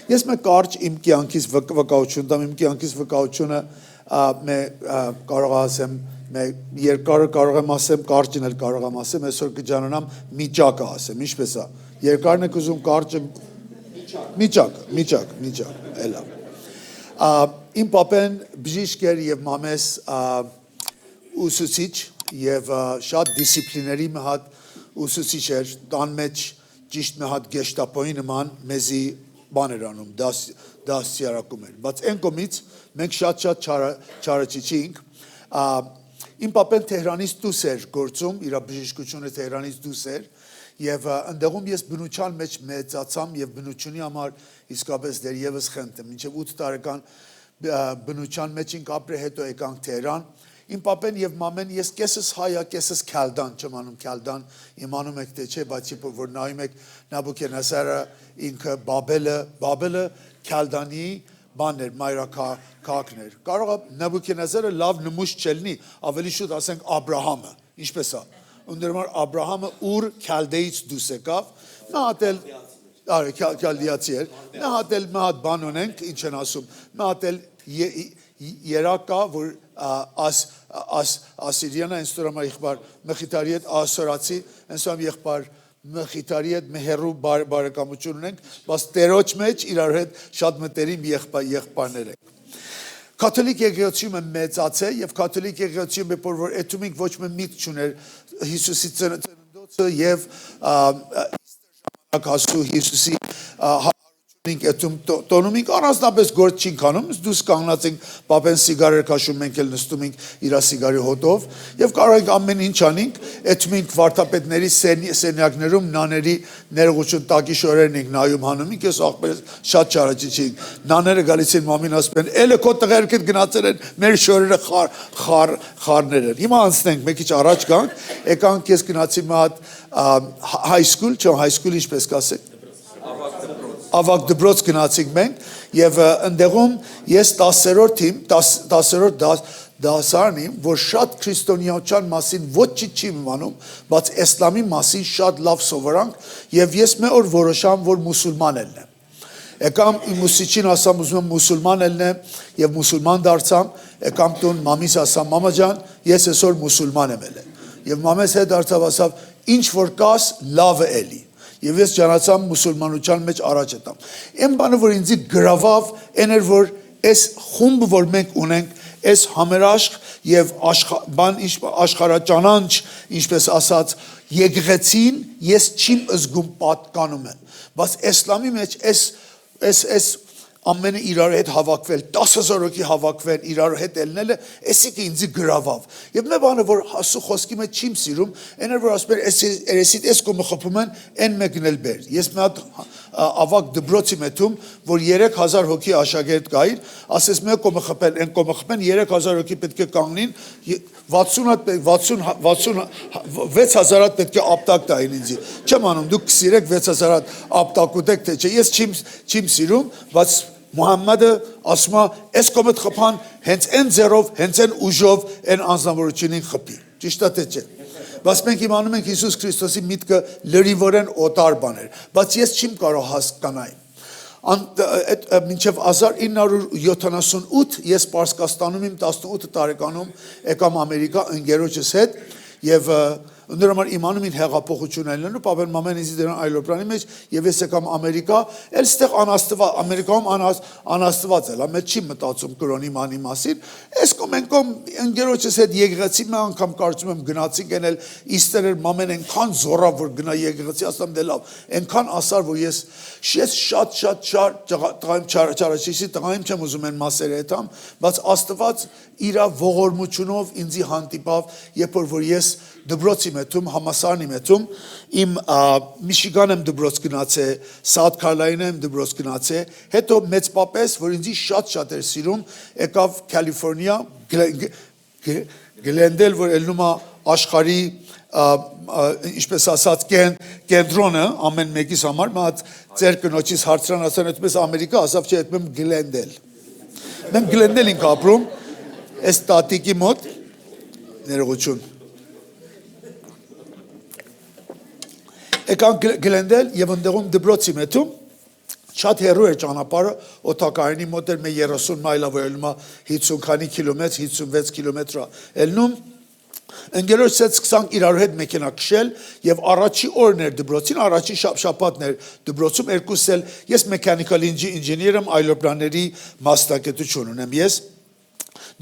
Ես մեկ կարճ իմ կյանքից վկայություն տամ, իմ կյանքից վկայությունը կարող ասեմ, երկարը կարող եմ ասեմ, կարճն էլ կարող եմ ասեմ, այսօր կջանանամ միջակը ասեմ, ինչպես է, երկարն եք ուզում կարճը, միջակ, էլա։ Իմ պապեն բժիշկ էր և մամես ուսուցիչ և շատ դիսիպլիների մի հատ ուսուցիչ էր, տան մեջ ճիշտ մի հատ գեշտապոյի նման մեզի բան էր անում, դասյարակում էր, բայց են կողմից մենք շատ չարաճիճինք, իմ պապեն Թեհրանից դուրս էր գործում, իր բժշկությունը Թեհրանից դուրս էր, և ընդեղում ես բնության մեջ մեծացամ և բնությունի համար իսկապես դեռևս խենթ եմ, մինչև 8 տարեկան բնության մեջ ինք ապրե հետո եկանք Թեհրան, իմ պապեն և մամեն ես կեսս հայա, կեսս քալդան, չեմ անում քալդան, իմանում եք թե չէ, բայց որ նայում եք Նաբուքեդնեզարը ինքը Բաբելը քալդանի բաններ, մայրաքաղաքն էր, կարող է Նաբուքեդնեզարը լավ նմուշ չելնի, ավելի շուտ ասենք Աբրահամը, ինչպես է, ընդրմար Աբրահամը ուր քալդեից դուս եկավ, նա հատ էլ քալդիացի էր, նա հատ էլ մի հատ բան ունենք, ինչ են ասում, մի հատ էլ երակա, որ ասիրյանա ինստորամա իխբար մխիտարի հետ ասորացի, ինստորամ իխբար մխիտարի հետ մեհերու բարեկամություն ունենք, բայց տերոջ մեջ իրար հետ շատ մտերիմ եղբարներ ենք։ Կաթոլիկ եկեղեցիում եմ մեծացել և կաթոլիկ եկեղեցիում եմ որ էթում ենք ոչ մի միտ չուներ Հիսուսի ծննդոցը և ժամանակ հասու Հիսուսի Էտում տոնում ենք առանձնապես գործ չինք անում, դուս կանգնած ենք պապեն սիգար էր քաշում, մենք էլ նստում ենք իր սիգարի հոտով և կարող ենք ամեն ինչ անենք, էթում ենք վարդապետների սենյակներում նաների ներողություն տակի շորերն ենք նայում հանում ենք, ես աղբեր շատ չարաճիճ ենք, նաները գալիս են մամին ասում են, էլը քո տղերքդ գնացել են, մեր շորերը խառներ են, հիմա անցնենք, մեկ քիչ առաջ գանք, եկանք ես գնացի մի հատ high school, չէ high school ինչպես կասեք Ավակ դպրոց գնացինք մենք և ընդեղում ես 10-րդ դասարան եմ, որ շատ քրիստոնեության մասին ոչ չի իմանում, բայց իսլամի մասին շատ լավ սովորանք և ես մի օր որոշամ, որ մուսուլման ելնեմ։ Եկամ իմ ուսուցիչին ասամ, ուզում եմ մուսուլման ելնեմ և մուսուլման դարձամ, եկամ տուն մամիս ասամ, մամա ջան, ես այսօր մուսուլման եմ ելել։ Եվ մամես հետ դարձավ ասավ, ինչ որ կաս, լավը էլի։ Եվ ես ճանաչամ մուսուլմանության մեջ առաջ ետամ։ Այն բանը, որ ինձի գրավավ, այն էր, որ այս խումբը, որ մենք ունենք, այս համերաշխ և աշխարհաճանաչ, ինչպես ասած, եկեղեցին, ես չիմ զգում պատկանում եմ։ Բայց իսլամի մեջ այս ամենը իրար հետ հավաքվել, 10,000 հոգի հավաքվել, իրար հետ ելնելը, էսիկը ինձի գրավավ։ Եվ մի բանը, որ հասու խոսքի մեջ չիմ սիրում, այն էր, որ ասում էր, երեսիդ ես կոմը խփում են, են մեկն էլ բեր։ Ես մի հատ ավակ դպրոցի մեթում, որ 3000 հոգի աշակերտ կային, ասես մեկ կոմը խփեն, են կոմը խփեն, 3000 հոգի պետք է կանգնին, 6000 հատ պետք է ապտակ տային ինձի։ Չեմ անում, դուք կսիրեք 6000 հատ ապտակ ուտեք, թե չէ, ես չիմ սիրում, բայց Մուհամմադը ասում է, այս կոմդ խփան, հենց են ձեռով, հենց են ուժով, են անձնավորությունին խփի։ Ճիշտ է թե չէ։ Բայց մենք իմանում ենք Հիսուս Քրիստոսի միտքը լրիվորեն օտար բան էր, բայց ես չիմ կարող հասկանալ։ Մինչև 1978 ես Պարսկաստանում իմ 18 տարեկանում եկամ Ամերիկա ընկերոջս հետ և Ընդրամար իմանում են հեղափոխություն այլնելու, պապեն մամեն ինձի դրան այլոպրանի մեջ և ես եկամ Ամերիկա, էլ ստեղ Ամերիկայում անաստված էլ, մեծ չի մտածում կրոնի մանի մասին, ես կոմենքոմ ընգերոջս հետ եկեղեցի մի անգամ կարծում եմ գնացինք են էլ իստեր էր մամեն ենքան զորավ, որ գնա եկեղեցի, ասամ դե լավ, ենքան ասար, որ ես շատ չարաչիսի տղայիմ չեմ ուզում են մասերը հետամ, բայց աստված իրա ողորմությունով ինձի հանդիպավ, երբ որ ես դպրոցի մեթում, համասարանի մեթում, իմ Միշիգան եմ դպրոց գնացե, Սաութ Քարոլայնա եմ դպրոց գնացե, հետո մեծ պապես, որ ինձի շատ էր սիրում, եկավ Կալիֆորնիա, Գլենդել, որ ելնում է աշխարհի, ինչպես ասած, կենտրոնը, ամեն մեկիս համար, մատ ծեր կնոջից հարցրան ասան, այդպես Ամերիկա, ասավ չէ, այդպես Գլենդել։ Մենք Գլենդել ենք ապրում, այս տատիկի մոտ, ներողություն։ Եկան Գլենդել և ընդեղում դպրոցի մեթում Շատ հեռու էր ճանապարհը, օտակայանի մոտ էր 30 մայլով ելնում 50 քանի կիլոմետր, 56 կիլոմետր ելնում։ Ընկերոջս հետ սկսանք իրար հետ մեքենա քշել եւ առաջի օրն էր դպրոցին, առաջի շաբաթն էր դպրոցում, երկուս էլ ես mechanical engineer եմ, այլոպրաների մասնագիտություն ունեմ ես։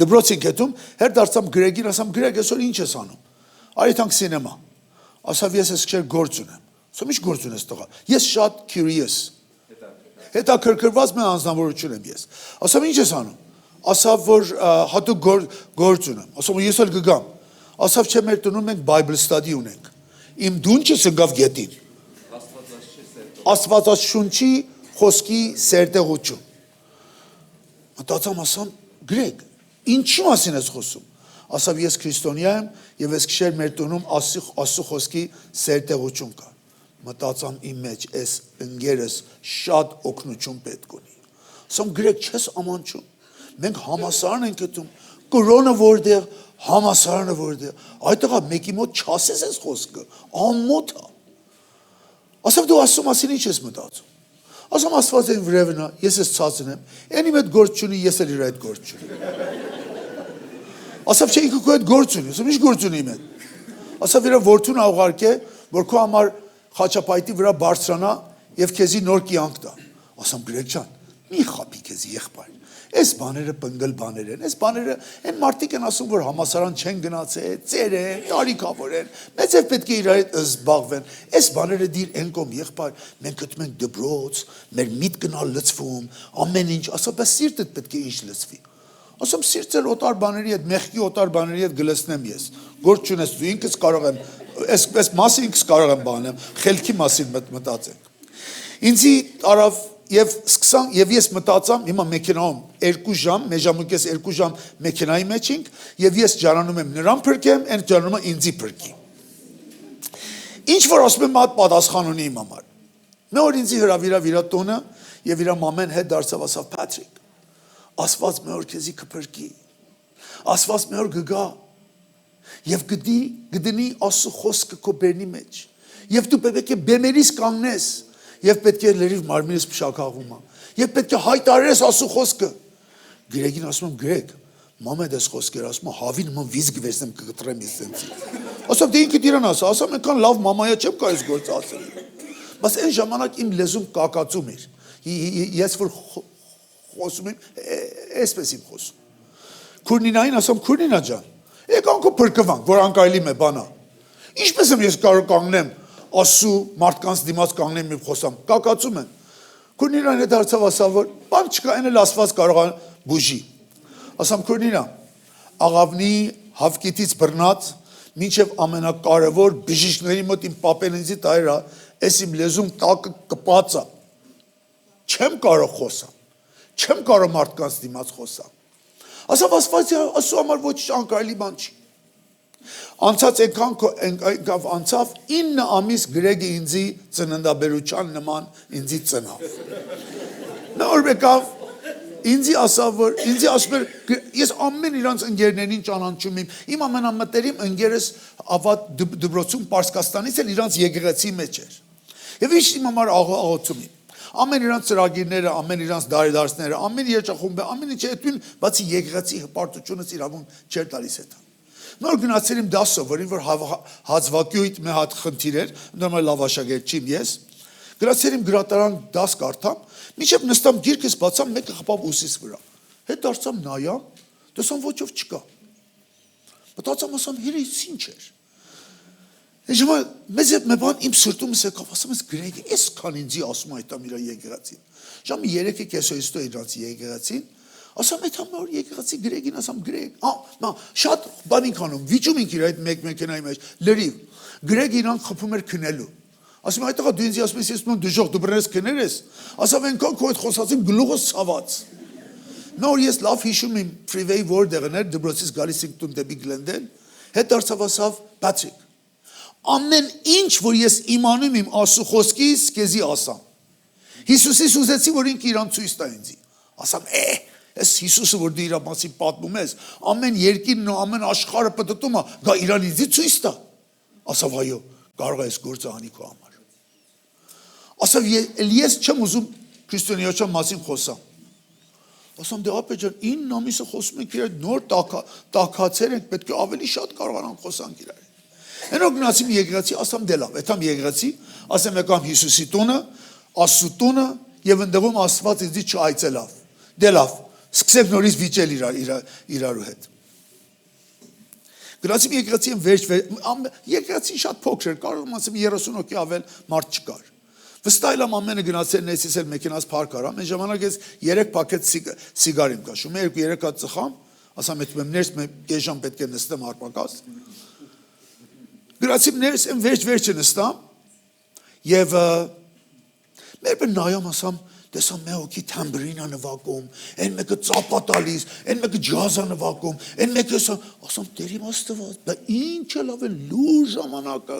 Դպրոցին գետում, հեր դարձամ Գրեգին, ասամ Գրեգ, այսօր ինչ ես անում։ Արի տանք սինեմա։ Ասավ ես այսքեր գործ ունեմ։ Ասում ինչ գործ ունես տղա։ Ես շատ curious։ Հետաքրքրված մի անձնավորություն եմ ես։ Ասամ ինչ ես անում։ Ասավ որ հատուկ գործ ունեմ։ Ասում ես էլ կգամ։ Ասավ չէ մեր տնում ենք Bible study ունենք։ Իմ դունչս ընկավ գետին։ Աստվածաշունչի խոսքի սերտեղություն։ Մտածամ ասամ Գրեգ, ինչի մասին ես խոսում։ Ասավ ես քրիստոնյա եմ եւ ես քշեր մեր տունում Աստծո խոսքի սերտեղություն կա։ Մտածամ իմ մեջ այս ընկերս շատ օգնություն պետք ունի։ Ասում Գրեգ չես ամանչում։ Մենք համասարան ենք գտում։ Կորոնը որտեղ, համասարանը որտեղ։ Այդտեղա մեկի մոտ չասես այս խոսքը, ամոթ է։ Ասավ դու Աստծո մասին ինչ ես մտածում։ Ասում Աստված այն վրևնա, ես ես ցածն եմ։ Էնի մեծ գործ չունի, ես էլ իր այդ գործ չունի։ Ասավ չէ ինքը քո այդ գործ ունի, ասում ինչ գործ ունի իմ հետ։ Ասավ իրա որդուն աղարկե, որ քո համար խաչապայտի վրա բարձրանա եւ քեզի նոր կյանք տա։ Ասում Գրեգ ջան, մի խափի քեզի եղբայր։ Այս բաները պնգլ բաներ են, այս բաները այն մարդիկ են ասում, որ համասարան չեն գնացել, ծեր են, տարիքավոր են, մեծև պետք է իրար հետ զբաղվեն։ Այս բաները դիր են կողմ եղբայր, մենք գտնում ենք դպրոց, մեր միտքն լցվում, ամեն ինչ, ասա բայց սիրտդ պետք է ինչ լցվի։ Ասում սիրտել օտար բաների հետ, մեղքի օտար բաների հետ գլցնեմ ես։ Գործ չունես դու ինքս կարող եմ, այս մասը ինքս կարող եմ բանեմ, խելքի մասին մտածենք։ Ինձի արավ եւ սկսան եւ ես մտածամ հիմա մեքենայում 2 ժամ, 1 ժամ ու կես 2 ժամ մեքենայի մեջ ենք եւ ես ջարանում եմ նրան փրկեմ, այն ջարանում է ինձի փրկի։ Ինչ որ ասում եմ այդ պատասխան ունի իմ համար։ Նոր ինձի հրավիրավ իր տոնը եւ իր մամեն հետ դարձավ ասավ Փատրիկ Աստված մի օր քեզի կփրկի։ Աստված մի օր կգա եւ գդնի Աստծո խոսքը քո բերնի մեջ։ Եվ դու պետք է բեմերից կանգնես եւ պետք է լրիվ մարմինս փշակաղում է։ Եվ պետք է հայտարարես Աստծո խոսքը։ Գրեգին ասում եմ Գրեգ, մամեդ էս խոսքեր ասում հավին ման վիզ գվերսեմ կգտրեմ ես սենց։ Ասում դե ինքդ իրան ասա, ասում այնքան լավ մամայա չեմ կա այս գործ ասել։ Բայց այն ժամանակ իմ լեզուն կակածում էր։ Ես որ խոսում եմ, այսպես իմ խոսում։ Քուրնինային ասում Քուրնինա ջան, եկան քո փրկվանք, որ անկայլի մե բանա։ Ինչպես եմ ես կարող կանգնեմ Աստծո մարդկանց դիմաց կանգնեմ եւ խոսամ։ Կակածում են։ Քուրնինան է դարձավ ասավ որ բան չկա, այն էլ Աստված կարող է բուժի։ Ասամ Քուրնինա, աղավնի հավկիտից բռնած մինչև ամենակարևոր բժիշկների մոտ իմ պապենինցի տայրա, այս իմ լեզուն տակը կպածա։ Չեմ կարող խոսամ։ Չեմ կարող մարդկանց դիմաց խոսամ։ Ասավ Աստված Աստծո համար ոչ անկարելի բան չի։ Անցած եկավ անցավ 9 ամիս Գրեգը ինձի ծննդաբերության նման ինձի ծնավ։ Նոր եկավ ինձի ասավ որ ինձի ասում էր ես ամեն իրանց ընկերներին ճանաչում եմ։ Իմ ամենամտերիմ ընկերս ավատ դպրոցում Պարսկաստանից էլ իրանց եկեղեցի մեջ էր։ Եվ ինչ իմ համար աղոթում եմ։ Ամեն իրանց ծրագիրները, ամեն իրանց դարիդարձները, ամեն երջախումբը, ամեն ինչ այդտուն, բացի եկեղեցի հպարտությունից իրավունք չէր տալիս հետ։ Նոր գնացել իմ դաս սովորին, որ հազվագյուտ մի հատ խնդիր էր, նորմալ լավ աշակերտ չեմ ես։ Գնացել իմ գրատարան դաս կարդամ, մինչև նստամ գիրքս բացամ, մեկը խփավ ուսիս վրա։ Հետ դարձամ նայամ, տեսամ ոչով չկա։ Մտածամ ասամ, հիրից ինչ էր։ Եժմա մեզ հետ մի բան իմ սրտումս եկավ, ասում ես Գրեգ, ես քան ինձի ասում այդամ իր եկեղեցին։ Ժամը 3-ը կեսոյստո իրանց եկեղեցին, ասում այդ համար եկեղեցի Գրեգին, ասում Գրեգ, շատ բան ենք անում, վիճում ենք իր այդ մեկ մեքենայի մեջ, լրիվ։ Գրեգ իրան խփում էր քնելու։ Ասում այդտեղա դու ինձ ասում ես ես նույն դժոխ դու բռնես քներես, ասում այնքան քո այդ խոսածին գլուխս ցաված։ Նոր ես լավ հիշում եմ freeway որտեղն էր, դպրոցից գալիս ենք տուն դեպի Գլենդել, հետ դարձավ ասավ Փատրիկ Ամեն ինչ, որ ես իմանում եմ Աստծո խոսքից, քեզի ասամ։ Հիսուսից ուզեցի, որ ինքը իրան ցույց տա ինձի։ Ասամ, այս Հիսուսը, որ դու իր մասին պատմում ես, ամեն երկիրն ու ամեն աշխարհը պատտում է, գա իրան ինձի ցույց տա։ Ասավ, այո, կարող ես գործը անի քո համար։ Ասավ, ես չեմ ուզում քրիստոնեության մասին խոսամ։ Ասում դե ապա ջան 9 ամիսը խոսում ենք իրար նոր տակացեր ենք պետք է ավելի շատ կարողանանք խոսանք իրար։ Այնօր գնացի մի եկեղեցի, ասամ դե լավ, այդամ եկեղեցի, ասեմ եկամ Հիսուսի տունը, Աստծո տունը եւ ընդդեմ Աստված ինձ չայցելավ։ Դե լավ, սկսենք նորից վիճել իրարու հետ։ Գնացի մի եկեղեցի վերջ եկեղեցին շատ փոքր էր, կարող եմ ասեմ 30 հոգի ավել մարդ չկար։ Վստահ ամենը գնացել ներսից էլ մեքենաս փարք արամ, այն ժամանակ ես 3 պակետ սիգար եմ քաշում, 2-3 հատ ծխամ, ասամ այդ մեմ ներս կես ժամ պետք է նստեմ արպակած։ Գնացի ներս եմ վերջը նստամ եւ մեր նայում ասամ տեսա մի հոգի թամբրինա նվագում, այն մեկը ծապա տալիս, այն մեկը ջազա նվագում, այն մեկը ասում դերիմ Աստված, բա ինչ է լավ է լուր ժամանակը,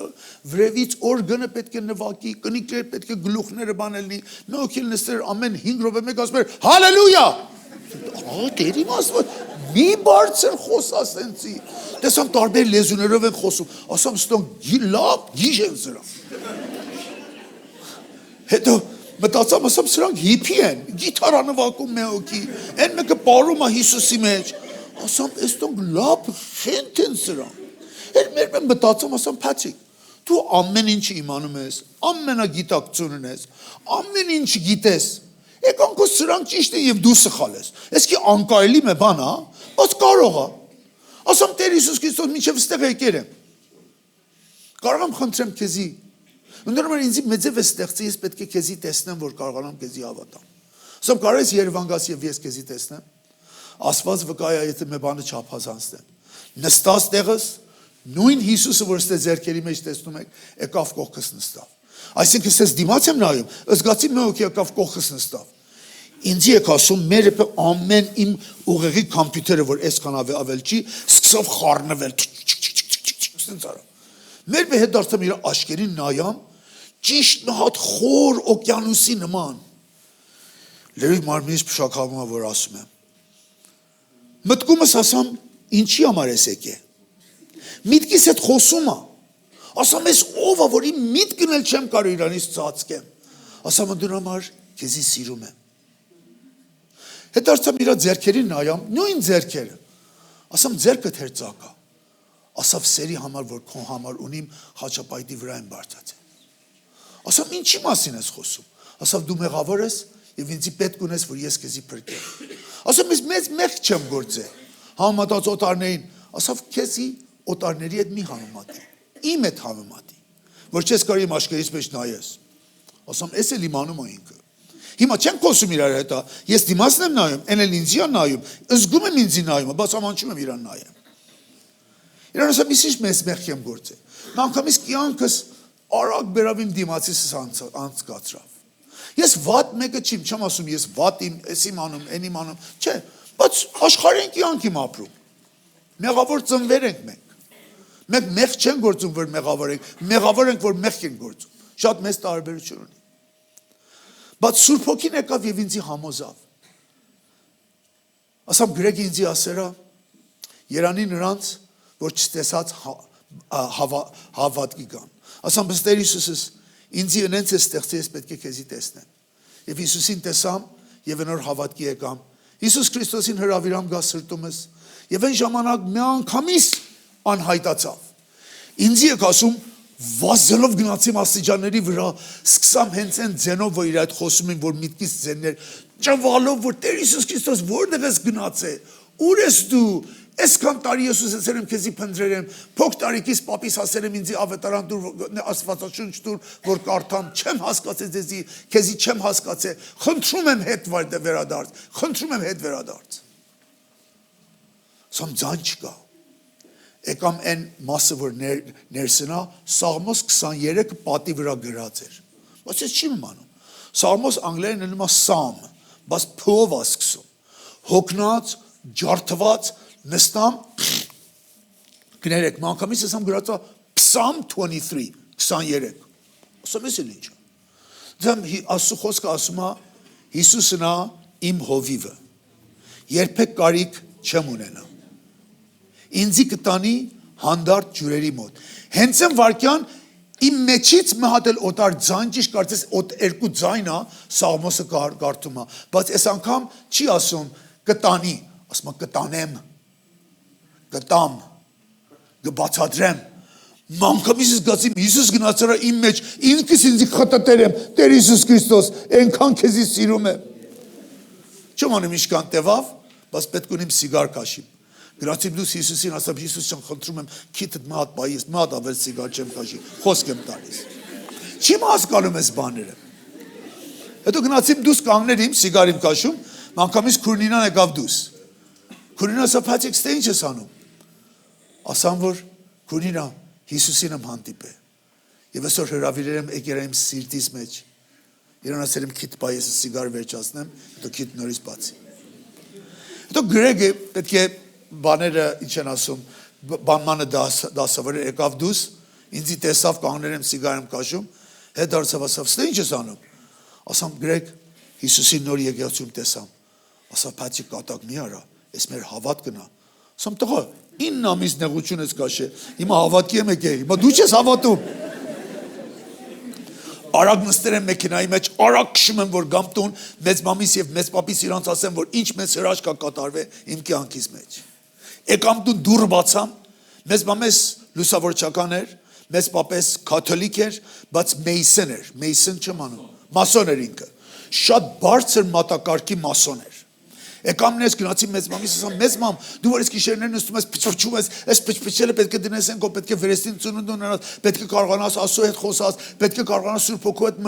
վրևից օրգանը պետք է նվագի, կնիկները պետք է գլուխները բանելնի, մի հոգի նստեր ամեն 5 րոպե մեկ ասում էր հալելույա։ Դերիմ Աստված, մի բարձր խոսա սենցի։ Տեսամ տարբեր լեզուներով են խոսում, ասամ ստոն լավ գիժ են սրանք։ Հետո մտածամ ասամ սրանք հիփի են, գիտարա նվագում մի հոգի, այն մեկը պարում է Հիսուսի մեջ, ասամ էստոնք լավ խենթ են սրանք։ Այդ մեր մտածում ասամ Փաթրիկ, դու ամեն ինչ իմանում ես, ամենագիտակցությունն ես, ամեն ինչ գիտես, եկան քո սրանք ճիշտ է եւ դու սխալ ես։ Էսքի անկարելի մե բան է, բայց կարող է։ Ասամ Տեր Հիսուս Քրիստոս մինչև ստեղ եկեր եմ։ Կարող եմ խնդրեմ քեզի Ընդորում ինձ մեծև է ստեղծի, ես պետք է քեզի տեսնեմ, որ կարողանամ քեզի հավատամ։ Ասում կարող ես Երևան գաս եւ ես քեզի տեսնեմ։ Աստված վկայ է, եթե մի բանը չափազանցնեմ։ Նստած տեղս նույն Հիսուսը, որ ստե ձեռքերի մեջ տեսնում եք, եկավ կողքս նստավ։ Այսինքն ես դիմաց եմ նայում, զգացի մի հոգի եկավ կողքս նստավ։ Ինձ եք ասում, մեր ամեն իմ ուղեղի համբյուտերը, որ այսքան ավել չի, սկսավ խառնվել։ Մեր հետ դարձամ իր աշկերին նայամ, ճիշտ մի հատ խոր օկյանուսի նման։ Լրիվ մարմինից փշակվում է, որ ասում եմ։ Մտքումս ասամ, ինչի համար ես եկե։ Միտքիս հետ խոսում է։ Ասամ, ես ով է, որ իմ միտքն էլ չեմ կարող իրանից ծածկեմ։ Ասամ, դու համար քեզի սիրում եմ։ Հետ դարձամ իր ձեռքերին նայամ, նույն ձեռքերը։ Ասամ, ձեռքդ հերձակա։ Ասավ սերի համար, որ քո համար ունիմ խաչապայտի վրա եմ բարձացել։ Ասամ ինչի մասին ես խոսում։ Ասավ դու մեղավոր ես եւ ինձի պետք ունես, որ ես քեզի փրկեմ։ Ասամ ես մեծ մեղք չեմ գործել։ Համատած օտարներին, ասավ քեզի օտարների հետ մի համեմատի։ Իմ հետ համեմատի, որ չես կարող իմ աշկերից մեջ նայես։ Ասամ էս էլ իմանում է ինքը։ Հիմա չեմ խոսում իրար հետ, ես դիմացն եմ նայում, այն էլ ինձի է նայում, զգում եմ ինձի նայումը, բայց ամանչում եմ իրան նայեմ։ Իրան ասեմ, ինչ մեծ մեղք եմ գործել։ Անգամից կյանքս արագ բերավ իմ դիմացիս անցկացրավ։ Ես վատ մեկը չեմ ասում, ես վատ իմ, ես իմ անում, այն իմ անում, չէ, բայց աշխարհային կյանք իմ ապրում։ Մեղավոր ծնվել ենք մենք։ Մենք մեղք չեն գործում, որ մեղավոր ենք, որ մեղք են գործում։ Շատ մեծ տարբերություն ունի։ Բայց Սուրբ Հոգին եկավ եւ ինձի համոզավ։ Ասամ գրեգ ինձի ասերա, Երանի նրանց որ չտեսած հավատքի կան։ Ասամ Տեր Հիսուսս ինձի ընենց է ստեղծել, ես պետք է քեզի տեսնեմ։ Եվ Հիսուսին տեսամ եւ նոր հավատքի եկամ։ Հիսուս Քրիստոսին հրավիրամ գա սրտումս եւ այն ժամանակ մի անգամից անհայտացավ։ Ինձի եք ասում վազելով գնացիմ աստիճանների վրա, սկսամ հենց այն ձենով, որ իր այդ խոսում են, որ միտքից ձեններ ճվալով, որ Տեր Հիսուս Քրիստոս որտեղ ես գնացել, ուր ես դու։ Այսքան տարի ես ուզեցել եմ քեզի փնտրել եմ, փոք տարիքից պապիս ասել եմ ինձի ավետարան դուր աստվածաշունչ դուր, որ կարդամ, չեմ հասկացել ձեզի, քեզի չեմ հասկացել, խնդրում եմ հետ վերադարձ, խնդրում եմ հետ վերադարձ։ Սամ ձայն չկա։ Եկամ այն մասը, որ ներսնա, Սաղմոս 23 պատի վրա գրած էր։ Բայց ես չի իմանում։ Սաղմոս անգլերեն նշում է Psalm, բայց փով է սկսում։ Հոգնած, ջարդված նստամ, գներեք, մանկամից ասամ գրածա Psalm 23, 23, ասամ ես էլ ինչ է, դեմ ասու խոսքը ասում է, Հիսուսն է իմ հովիվը, երբեք կարիք չեմ ունենա, ինձի կտանի հանդարտ ջուրերի մոտ, հենց եմ վարկյան Իմ մեջից մի հատ էլ օտար ձայն, ճիշտ կարծես երկու ձայն է Սաղմոսը կարդում է, բայց այս անգամ չի ասում կտանի, ասում է կտանեմ, կտամ, կբացատրեմ։ Մանկամից զգացի Հիսուս գնացել է իմ մեջ, ինքս ինձ խտտել եմ, Տեր Հիսուս Քրիստոս, այնքան քեզի սիրում եմ։ Չեմ անում ինչքան տևավ, բայց պետք ունիմ սիգար քաշիմ։ Գնացի դուս Հիսուսին, ասա Հիսուս ջան, խնդրում եմ, քիթդ մի հատ բայես, մի հատ ավել սիգար չեմ քաշի, խոսք եմ տալիս։ Չի հասկանում այս բաները։ Հետո գնացի դուս կանգներ իմ սիգար իմ քաշում, մանկամից քուրնինան եկավ դուս։ Քուրնինան ասա Փաթիկ, ստե ինչ ես անում։ Ասամ որ քուրնինա Հիսուսին եմ հանդիպել։ Եվ այսօր հրավիրել եմ եկել իմ սիրտիս մեջ։ Իրան ասել եմ քիթ բայես սիգար վերջացնեմ, հետո քիթ նորից բացի։ Հետո Գրեգը պետք է բաները ինչ են ասում, բանմանը դասավարել եկավ դուս, ինձի տեսավ կանգնել եմ սիգար եմ քաշում, հետ դարձավ ասավ, ստե ինչ ես անում։ Ասամ Գրեգ, Հիսուսի նոր եկեղեցում տեսամ։ Ասա Փաթիկ կատակ մի արա, այս մեր հավատքն է։ Ասամ տղա, 9 ամիս նեղություն ես քաշել, հիմա հավատքի եմ եկել, հիմա դու չես հավատում։ Արագ նստել եմ մեքենայի մեջ, արագ քշում եմ որ գամ տուն, մեծ մամիս եւ մեծ պապիս իրանց ասեմ որ ինչ մեծ հրաշք կա կատարվել իմ կյանքից մեջ։ Եկամ տուն դուռ բացամ, մեծ մամես լուսավորչական էր, մեծ պապես կաթոլիկ էր, բայց մեյսեն էր, մեյսեն չեմ անում, մասոն էր ինքը, շատ բարձր մատակարքի մասոն էր։ Եկամ ներս գնացի մեծ մամիս, ասամ մեծ մամ, դու որ ես գիշերներն նստում ես, փչփչում ես, այս փչփչելը պետք է դնես են, պետք է վերստին ծնունդ ունենաս, պետք է կարողանաս Աստծո հետ խոսաս, պետք է կարողանաս Սուրբ Հոգու հետ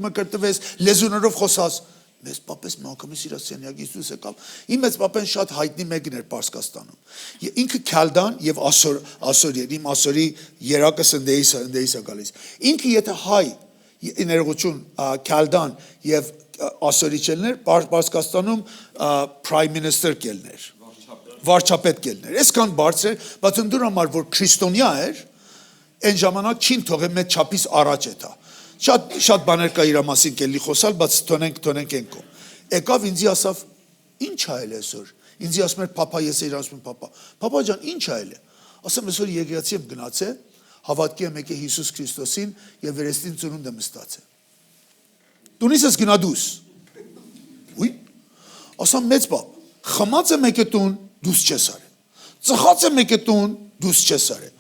մկրտվես, լեզուներով խոսաս։ Մեծ պապես մանկամից իր սենյակից դուրս եկավ։ Իմ մեծ պապեն շատ հայտնի մեկն էր Պարսկաստանում։ Ինքը Քալդան եւ Ասոր էր, իմ Ասորի երակը ընդեիս է գալիս։ Ինքը եթե հայ ներողություն Քալդան եւ Ասորի չելներ, Պարսկաստանում prime minister կելներ, վարչապետ կելներ։ Այսքան բարձր, բայց ընդդուր համար որ քրիստոնյա էր, այն ժամանակ չին թողել մեծ չափից առաջ է դա։ Շատ բաներ կա իր մասին կելի խոսալ, բայց թոնենք ենքո։ Եկավ ինձի ասավ, ինչ ա էլ այսօր։ Ինձի ասում էր papa, ես իր ասում եմ papa։ Papa ջան, ինչ ա էլ։ Ասեմ այսօր եկեղեցի եմ գնացել, հավատքի եմ եկել Հիսուս Քրիստոսին եւ վերստին ծնունդ եմ ստացել։ Տունից ես գնա դուս։ Ուй։ Ասամ մեծ պապ, խմած եմ եկել տուն, դուս չես արել։ Ծխած եմ եկել տուն, դուս չես արել։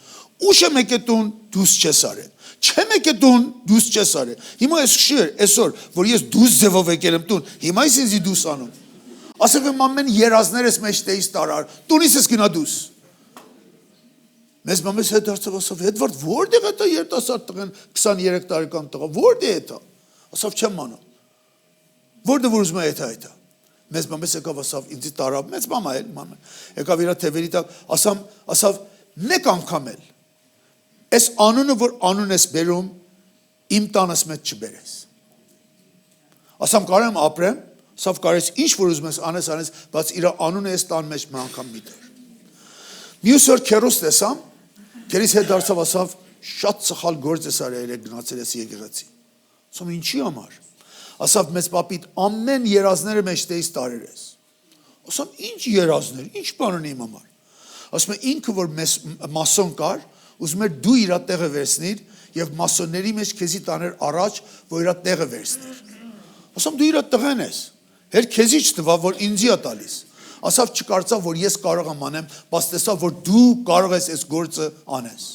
Ուշ եմ եկել տուն, դուս չես արել։ Չեմ եկել տուն, դուս չես արել։ Հիմա ես քշիր, այսօր, որ ես դուս ձևով եկել եմ տուն, հիմա ես ինձի դուս անում։ Ասեմ եմ ամեն երազներ ես մեջ տեից տարար, տունից ես գնա դուս։ Մեզ մամես հետ դարձավ ասավ, Էդվարդ, որտեղ է դա երիտասարդ տղեն 23 տարեկան տղա, որտեղ է դա։ Ասավ չեմ անում։ Որտեղ որ ուզում է այդ։ Մեզ մամես եկավ ասավ, ինձի տարավ, մեծ մամա էլ, մամա։ Եկավ իր թևերի տակ, ասավ, մեկ անգամ էլ։ Այս անունը որ անուն ես բերում, իմ տանս մեջ չբերես։ Ասամ կարող եմ ապրեմ, ասավ կարես ինչ որ ուզում ես անես, բայց իր անունը ես տան մեջ մի անգամ մի դեր։ Մյուս օր քերոս տեսամ, քերիս հետ դարձավ ասավ, շատ սխալ գործ ես արել երեք գնացել ես եկեղեցի։ Ասում ինչի համար։ Ասավ մեծ պապիտ ամեն երազները մեջ տեից տարեր ես։ Ասում ինչ երազներ, ինչ բան ունի իմ համար։ Ասում ինքը որ մասոն կար, ուզում էր դու իր տեղը վերցնիր եւ մասոնների մեջ քեզի տաներ առաջ, որ իր տեղը վերցնիր։ Ասում դու իր տղեն ես։ Հեր քեզի չտվա որ ինձի է տալիս։ Ասավ չկարծա որ ես կարող եմ անեմ, բայց տեսա որ դու կարող ես այս գործը անես։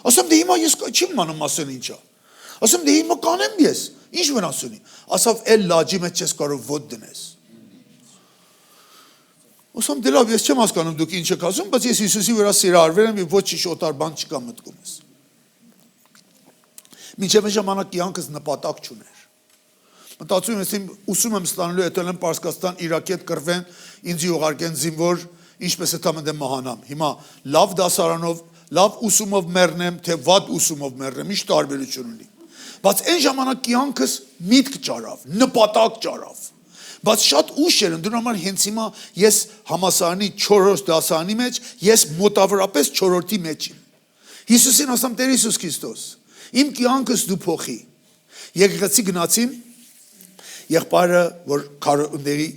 Ասում դե հիմա ես չեմ անում մասոն ինչա։ Ասում դե հիմա կանեմ ես, ինչ վնաս ունի։ Ասավ էլ լաջի մեջ չես կարող ոտ դնես։ Ասում դե լավ ես չեմ հասկանում դուք ինչ եք ասում, բայց ես Հիսուսի վրա սիրահարվել եմ եւ ոչինչ օտար բան չկա մտքում ես։ Մինչև այն ժամանակ կյանքս նպատակ չուներ։ Մտածում եմ, ուսում եմ ստանալու հետո եմ Պարսկաստան Իրաքի հետ կռվեն, ինձ ուղարկեն զինվոր, ինչպես է թամը դեմ մահանամ։ Հիմա լավ դասարանով, լավ ուսումով մեռնեմ, թե վատ ուսումով մեռնեմ, ինչ տարբերություն ունի։ Բայց այն ժամանակ կյանքս միտք ճարավ, նպատակ ճարավ։ Բայց շատ ուշ էր, ընդդուր համար հենց հիմա ես համասարանի 4-րդ դասարանի մեջ, ես մոտավորապես 4-րդի մեջ եմ։ Հիսուսին ասամ Տեր Հիսուս Քրիստոս, իմ կյանքս դու փոխի։ Եկեղեցի գնացին, եղբայրը, որ ընդերի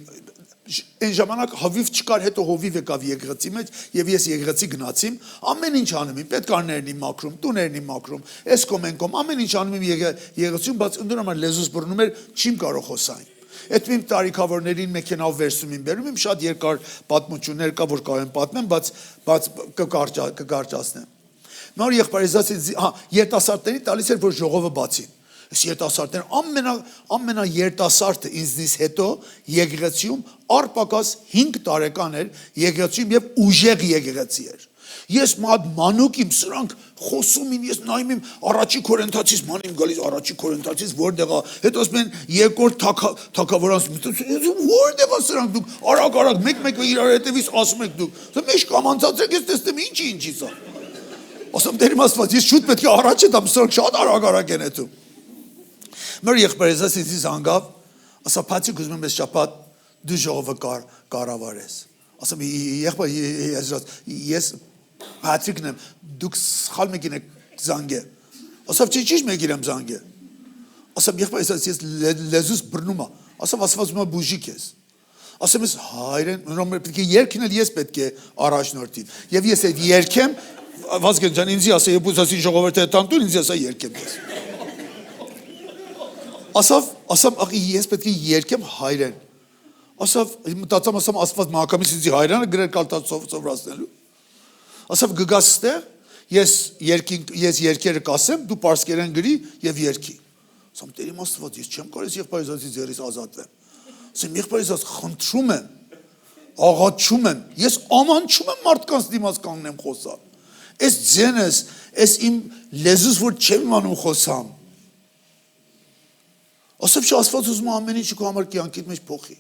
Այն ժամանակ հավիվ չկար, հետո հովիվ եկավ եկեղեցի մեջ եւ ես եկեղեցի գնացիմ, ամեն ինչ անում եմ, պետքարներն իմ մաքրում, տուներն իմ մաքրում, էսկոմենկոմ, ամեն ինչ անում եմ եկեղեցիում, բայց ընդդեմ համար լեզուս բռնում էր, չիմ կարող խոսային։ Այդ իմ տարիքավորներին մեքենայով վերցում եմ, բերում եմ, շատ երկար պատմություններ կա, որ կարող եմ պատմեմ, բայց կկարճացնեմ։ Նոր եղբայրս ասեց, երիտասարդների տալիս էր, որ ժողովը բացին։ Այս երիտասարդները ամենա երիտասարդը ինձնից հետո եկեղեցիում առպակաս 5 տարեկան էր եկեղեցիում եւ ուժեղ եկեղեցի էր։ Ես մանուկ իմ սրանք խոսում են, ես նայում եմ առաջի Կորինթացից մանիմ գալիս առաջի Կորինթացից որտեղ է, հետո ասում են երկրորդ թագավորանց որտեղ է սրանք դուք արագ մեկ իրար հետևից ասում եք դուք։ Ասում եմ կամանցածեք ես տեսնեմ ինչի սա։ Ասում դերիմ Աստված ես շուտ պետք է առաջ եմ սրանք շատ արագ են հետո։ Մեր եղբայրս ասեց ինձ անգավ, ասա Փաթրիկ ուզում եմ ես շաբաթ դու ժողովը կառավարես։ Ասում եղբայր ես Փաթրիկն եմ, դուք սխալ մեկին եք զանգե։ Ասավ ճիշտ մեկին եմ զանգե։ Ասամ եղբայրս ես լեզուս բռնում եմ։ Ասավ Աստված ումա բուժիկ ես։ Ասում ես հայրեն, պետք է երկնել ես պետք է առաջնորդին։ Եվ ես այդ երկեմ, Վազգեն ջան ինձ ասա երբ ուզասի ժողովրդը տանտուն ինձ ասա երկեմ ես։ Ասավ ես պետք է երկեմ հայրեն։ Ասավ մտածամ ասամ Աստված մահակամից ինձ հայրանը գրել կալտած սովորացնելու։ Ասավ գգաս ստեղ ես երկերը կասեմ դու պարսկերեն գրի եւ երկի։ Ասամ տերիմ Աստված ես չեմ կարող եղբայրզացի ձերից ազատվեմ։ Ասեմ եղբայրզաց խնդրում եմ աղաչում եմ ես ամանչում եմ մարդկանց դիմաց կանգնեմ խոսալ։ Այս ձենս այս իմ լեզուս որ չեմ իմանում խոսամ։ Ասեմ Աստված ուզում է ամեն ինչը քո համար կյանքիդ մեջ փոխի։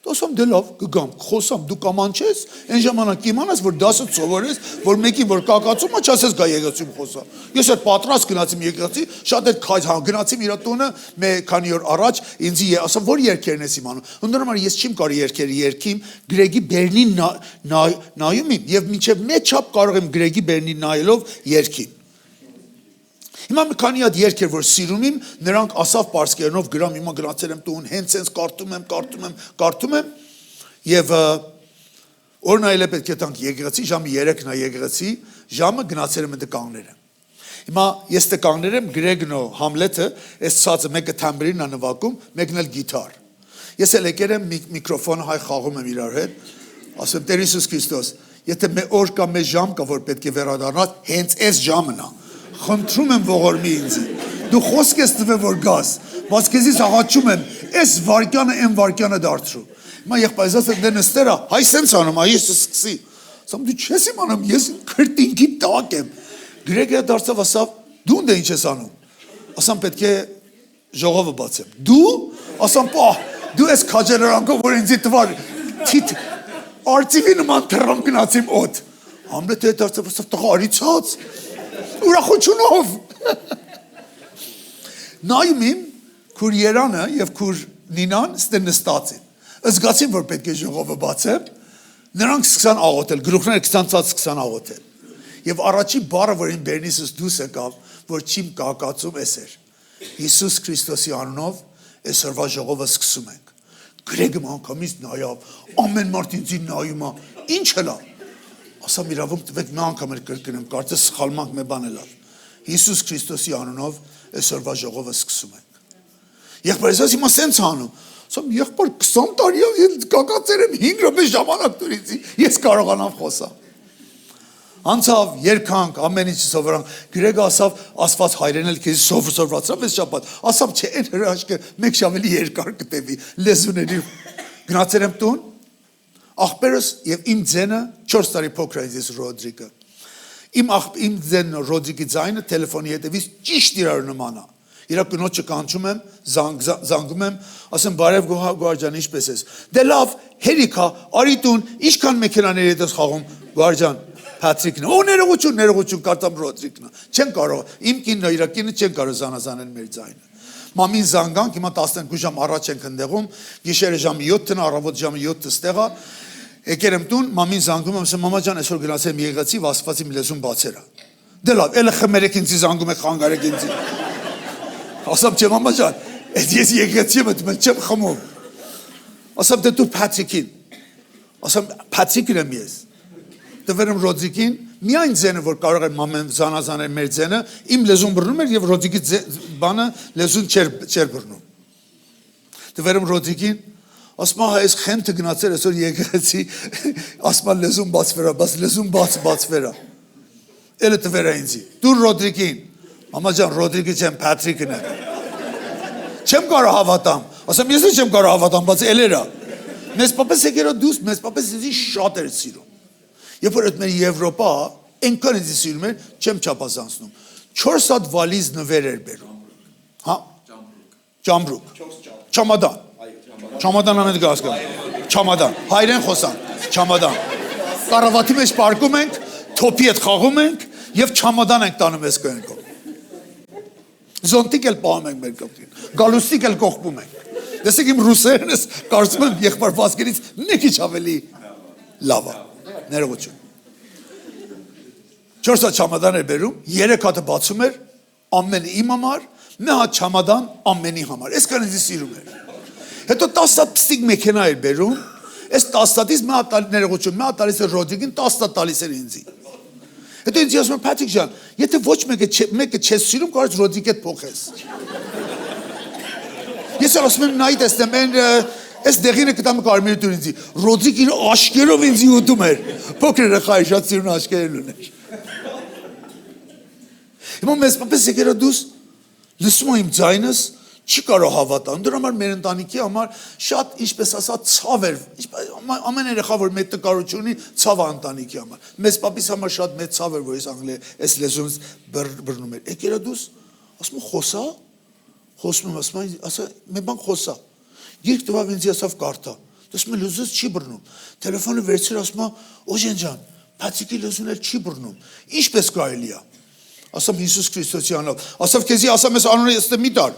Դու ասում դե լավ կգամ, խոսամ, դու կամանչես, այն ժամանակ իմանաս, որ դասը սովորես, որ մեկին որ կակացում է, չասես գա եկեղեցիում խոսա։ Ես այդ պատրաստ գնացիմ եկեղեցի, շատ այդ քայլ գնացիմ իր տունը, մի քանի օր առաջ ինձ ասա որ երկերն ես իմանում։ Ընդհանրապես ես չեմ կարող երկերը երկիմ, Գրեգի Բերնին նայում եմ եւ մինչեւ մեծ չափ կարող եմ Գրեգի Բերնին նայելով երկիմ։ Հիմա մի քանի հատ երկեր որ սիրում եմ, նրանք ասավ պարսկերենով գրամ, հիմա գնացել եմ տուն, հենց sense կարդում եմ եւ օրնայել է պետք է տանք եկեղեցի, ժամը 3-ն է եկեղեցի, ժամը գնացել եմ դե կանգներ եմ։ Հիմա ես դե կանգներ եմ Գրեգնո Համլետը, այս ցածը մեկը թամբրին է նվագում, մեկն էլ գիտար։ Ես էլ եկել եմ միկրոֆոնը հայ խաղում եմ իրար հետ, ասում Տեր Հիսուս Քրիստոս, եթե մի օր կա մի ժամ կա որ պետք է վերադառնալ, հենց այս ժամն է։ Խնդրում եմ ողորմի ինձ։ Դու խոսք ես տվել որ գաս, բայց քեզից աղաչում եմ, այս վարկյանը այն վարկյանը դարձրու։ Հիմա եղբայրս դե նստերա, հայ սենց անում, այս սկսի։ Ասում դու չես իմանում, ես քրտինքի տակ եմ։ Գրեգը դարձավ ասավ, դու դե ինչ ես անում։ Ասամ պետք է ժողովը բացեմ։ Դու, ասամ պահ, դու ես քաջերարանքով որ ինձ տվար թիթ արծիվի նման թռամ գնացիմ օդ։ Համլետը դարձավ ասավ տղա արիցած ուրախությունով նայում եմ քուր Երանը եւ քուր Նինան ստե նստած են զգացին որ պետք է ժողովը բացեմ նրանք սկսան աղոթել գլուխները 20 աղոթել եւ առաջի բառը որ ին Բերնիսս դուս եկավ որ չիմ կակացում էս էր Հիսուս Քրիստոսի անունով այսօրվա ժողովը սկսում ենք Գրեգը անգամից նայավ ամեն մարդ ինձ նայում է ինչ հլա ասամ իրավունք տվեք մի անգամ էլ կրկնեմ, կարծես սխալմանք մի բան էլ ալ։ Հիսուս Քրիստոսի անունով այսօրվա ժողովը սկսում ենք։ Եղբայրս հիմա սենց անում։ Ասում եղբայր 20 տարի ես կակացել եմ 5 րոպե ժամանակ տուրից, ես կարողանամ խոսալ։ Անցավ երգանք, ամեն ինչ սովորանք։ Գրեգը ասավ Աստված հայրենել քեզ սովորացրավ այս շաբաթ։ Ասամ չէ, այն հրաշքը մեկ շավելի երկար կտևի լեզուների։ Գնացել եմ տուն Ախպերս եւ իմ ձենը 4 տարի փոքր է ես Ռոդրիգը։ Իմ ձենը Ռոդրիգի ձայնը տելեֆոնի հետևից ճիշտ իրար նման է։ Իրա կնոջը կանչում եմ, զանգում եմ, ասեմ բարև Գոհար ինչպես ես։ Դե լավ, հերիքա, արի տուն, ինչքան մեքենաների հետ ես խաղում, Գոհար ջան, Փաթրիկն։ Օ ներողություն, կարծամ Ռոդրիգն է։ Չեն կարող, իմ կինն իր կինը չեն կարող զանազանել մեր ձայնը։ Մամին զանգանք, հիմա 12 ժամ առաջ ենք ընդեղում, գիշերը ժամը 7-ն, առավոտ ժամը 7-ը ստեղա, եկել եմ տուն, մամին զանգում եմ, ասեմ մամա ջան, այսօր գնացել եմ եկեղեցի, Աստվածի մի լեզուն բացերա։ Դե լավ, էլը խմերեք ինձ զանգում եք, խանգարեք ինձ։ Ասամ չէ մամա ջան, այդ ես եկեղեցի եմ, չեմ խմում։ Ասամ դե դու Փաթրիկին։ Ասամ Փաթրիկն եմ ես։ Դվերեմ Ռոդրիկին, միայն ձենը որ կարող է մամեն զանազանել մեր ձենը, իմ լեզուն բռնում էր եւ Ռոդրիկի բանը լեզուն չեր բռնում։ Դվերեմ Ռոդրիկին, ասма այս խենթը գնացել այսօր եկեցի, ասма լեզուն բացվերա, բաց լեզուն բացվերա։ Էլը դվերա ինձի։ Դու Ռոդրիկին, մամա ջան, Ռոդրիկի չեմ, Փաթրիկն է։ Չեմ կարող հավատամ։ Ասեմ ես չեմ կարող հավատամ, բայց էլերա։ Մեզ պապես եկերո դուս, մեզ պապես ինձի շատ էր սիրում։ Երբ որ այդ մեր Եվրոպա, այնքան ինձ սիրում էր, չեմ չափազանցնում։ 4 հատ վալիզ նվեր էր բերում։ Հա։ Ճամբրուկ։ Չամադան։ Չամադան ամեն գասկա։ Չամադան։ Հայրեն խոսան։ Չամադան։ Կարավատի մեջ պարկում ենք, թոփի հետ խաղում ենք եւ չամադան ենք տանում այս կողմով։ Զոնտիկ էլ պահում ենք մեր կողքին։ Գալուստիկ էլ կողպում ենք։ Դեսեք իմ ռուսերենս կարծում եմ եղբայր վազգերից մի քիչ ավելի լավ է։ Ներողություն։ 4 հատ չամադան էր բերում, 3 հատը բացում էր, ամենը իմ համար, մի հատ չամադան ամենի համար։ Այսքան ինձ սիրում էր։ Հետո 10 հատ պստիկ մեքենա էր բերում, այս 10 հատից մի հատ ներողություն, մի հատ տալիս էր Ռոդրիկին, 10 հատ տալիս էր ինձի։ Հետո ինձ ասում եմ Փաթրիկ ջան, եթե ոչ մեկը չես սիրում, կարող ես Ռոդրիկի հետ փոխես։ Ես ասում եմ նայ տեսնեմ, այս դեղինը կտամ կարմիր դուր ինձի։ Ռոդրիկ իր աշկերով ինձի ուտում էր։ Փոքր երեխայի շատ սիրուն աշկերել ուներ։ Հիմա մեզ պապես եկերա դուս լսում եմ իմ ձայնս, չի կարող հավատալ։ Դրա համար մեր ընտանիքի համար շատ, ինչպես ասած, ցավ էր։ Ամեն երեխա որ մեծ տկարություն ունի, ցավ է ընտանիքի համար։ Մեզ պապիս համար շատ մեծ ցավ էր, որ ես այս լեզունից բռնում էր։ Եկերա դուս, ասում եմ խոսա, խոսում եմ, ասա, մի բան խոսա։ Գիրք տվավ ինձ ասավ կարդա։ Դասում եմ լեզուս չի բռնում։ Տելեֆոնը վերցրել ասում եմ, Օժեն ջան, Փաթրիկի լեզուն էլ չի բռնում։ Ինչպես կարելի է։ Ասամ Հիսուս Քրիստոսի անունով։ Ասավ քեզի ասամ ես անունը ես մի տար։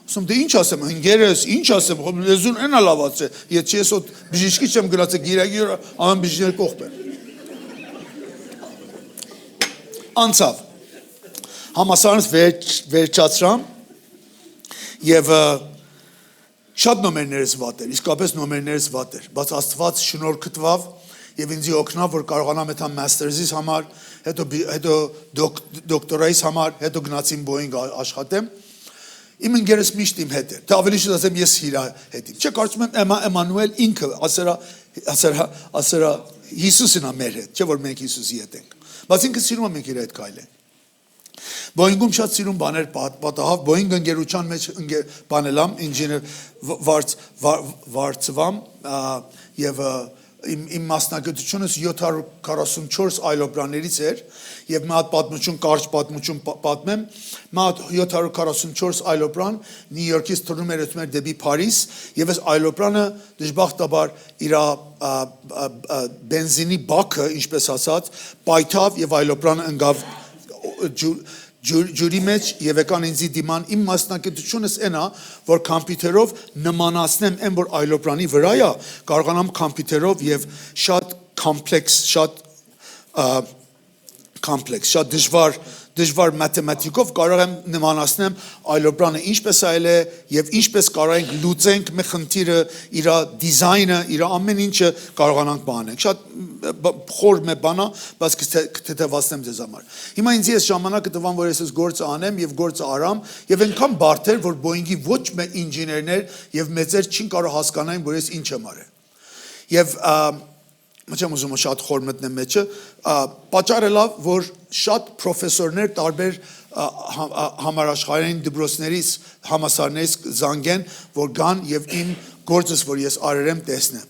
Ասում դե ինչ ասեմ, ընկերս, ինչ ասեմ, լեզուն այնա լավացել, եթե ես ոտ բժիշկի չեմ գնացել, գիրագի ամեն բժիշկներ կողպ են։ Անցավ։ Համասարանս վերջացրամ եւ շատ նոմերներս վատ էր, իսկապես նոմերներս վատ էր, բայց Աստված շնորհք տվավ եւ ինձ օգնավ, որ կարողանամ այդ մաստերզիս համար, հետո դոկտորայիս համար, հետո գնացիմ Boeing աշխատեմ։ Իմ ընկերս միշտ իմ հետ էր։ Դա ավելի շուտ ասեմ ես իր հետ եմ։ Չէ, կարծում եմ Էմանուել ինքը ասերա Հիսուսն է մեր հետ, չէ որ մենք Հիսուսի հետ ենք։ Բայց ինքը սիրում է մենք իր հետ քայլենք։ Boeing-ում շատ սիրուն բաներ պատահավ, Boeing ընկերության մեջ բանելամ, ինժեներ վարձվամ եւ իմ մասնագիտությունս 744 այլոպրաներից էր եւ մի հատ պատմություն, կարճ պատմություն պատմեմ, մի հատ 744 այլոպրան Նյու Յորքից թռնում էր դեպի Փարիզ եւ այս այլոպրանը դժբախտաբար իր բենզինի բաքը, ինչպես ասած, պայթավ եւ այլոպրանը ընկավ ջուրի մեջ եւ եկան ինձի դիման իմ մասնակցությունս այնա որ կոմպյուտերով նմանացնեմ այն որ այլոպրանի վրա է կարողանամ կոմպյուտերով եւ շատ կոմպլեքս շատ դժվար մաթեմատիկով կարող եմ նմանացնեմ այլոպրանը ինչպես այլ է եւ ինչպես կարող ենք լուծենք մի խնդիրը իր դիզայնը իր ամեն ինչը կարողանանք բանենք շատ խոր մի բան է բայց կթեթևացնեմ ձեզ համար հիմա ինձ ես ժամանակը տվան որ ես այս գործը անեմ եւ գործը արամ եւ այնքան բարդ էր որ Boeing-ի ոչ մեկ ինժեներներ եւ մեծեր չին կարող հասկանային որ ես ինչ եմ արել եւ Մոչեմ ուզում շատ խոր մտնեմ մեջը, պատճառը լավ, որ շատ պրոֆեսորներ տարբեր համաշխարհային դպրոցներից, համալսարաններից զանգեն, որ գան եւ իմ գործս, որ ես արել եմ, տեսնեմ։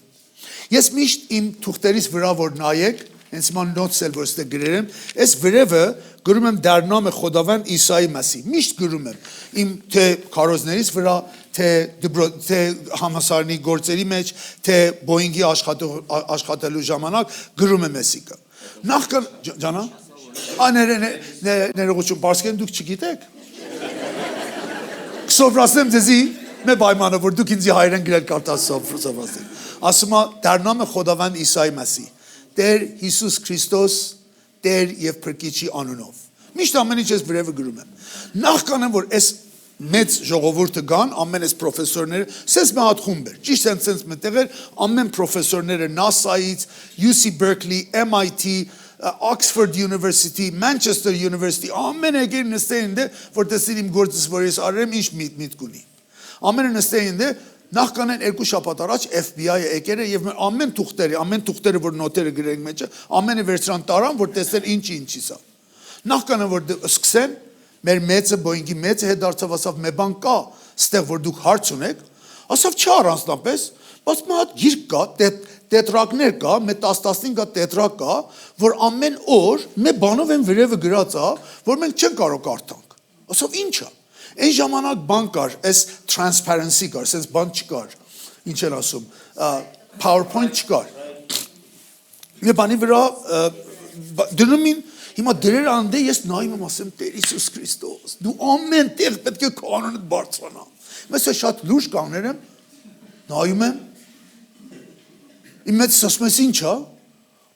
Ես միշտ իմ թուղթերից վրա որ նայեք, հենց ման նոթս էլ որ ստե գրել եմ, այս վրևը գրում եմ դառնամը Խոդավան Իսայի մասի, միշտ գրում եմ, իմ թե քարոզներից վրա, թե համասարանի գործերի մեջ, թե Boeing-ի աշխատելու ժամանակ գրում եմ էսիկը։ Նախքան, ջանա, ներողություն, պարսկեն դուք չգիտեք։ Կսովրացնեմ ձեզի, մե պայմանը, որ դուք ինձի հայրեն գրել կարտաս սովրացնեմ։ Ասում է դառնամը Խոդավան Իսայի մասի, Տեր Հիսուս Քրիստոս, Տեր եւ Փրկիչի անունով։ Միշտ ամեն ինչ ես վրևը գրում եմ։ Նախքան որ այս մեծ ժողովուրդը կան, ամեն այս պրոֆեսորները, սենց մի հատ խումբ էր, ճիշտ սենց մտեղ էր, ամեն պրոֆեսորները NASA-ից, UC Berkeley, MIT, Oxford University, Manchester University, ամեն եկեր նստեին դե, որ տեսին իմ գործս, որ ես արեմ, ինչ միտք ունի։ Ամենը նստեին դե, նախքանեն 2 շաբաթ առաջ FBI-ը եկել է եւ ամեն թուղթերը, որ նոտերը գրենք մեջը, ամենը վերցրան տարան, որ տեսներ ինչի սա։ Նախքանը որ սկսեն, մեր մեծը Boeing-ի մեծը հետ դարձավ, ասավ մի բան կա, ստեղ որ դուք հարց ունեք, ասավ չի առանձնապես, բայց մի հատ գիրք կա, տետրակներ կա, մի 10-15 տետրակ կա, որ ամեն օր մի բանով են վերևը գրած է, որ մենք չենք կարող կարդանք։ Ասավ ի՞նչ է։ Այն ժամանակ բան կար, այս transparency կար, sense բան չկար։ Ինչ են ասում, PowerPoint չկար։ Մի բանի վրա դնում են հիմա դրեր անդե ես նայում եմ ասեմ Տեր Հիսուս Քրիստոս դու ամեն տեղ պետք է քո անունդ բարձրանա ես շատ լուրջ կանգնել եմ նայում եմ իմ մեծ ասում ես ինչ է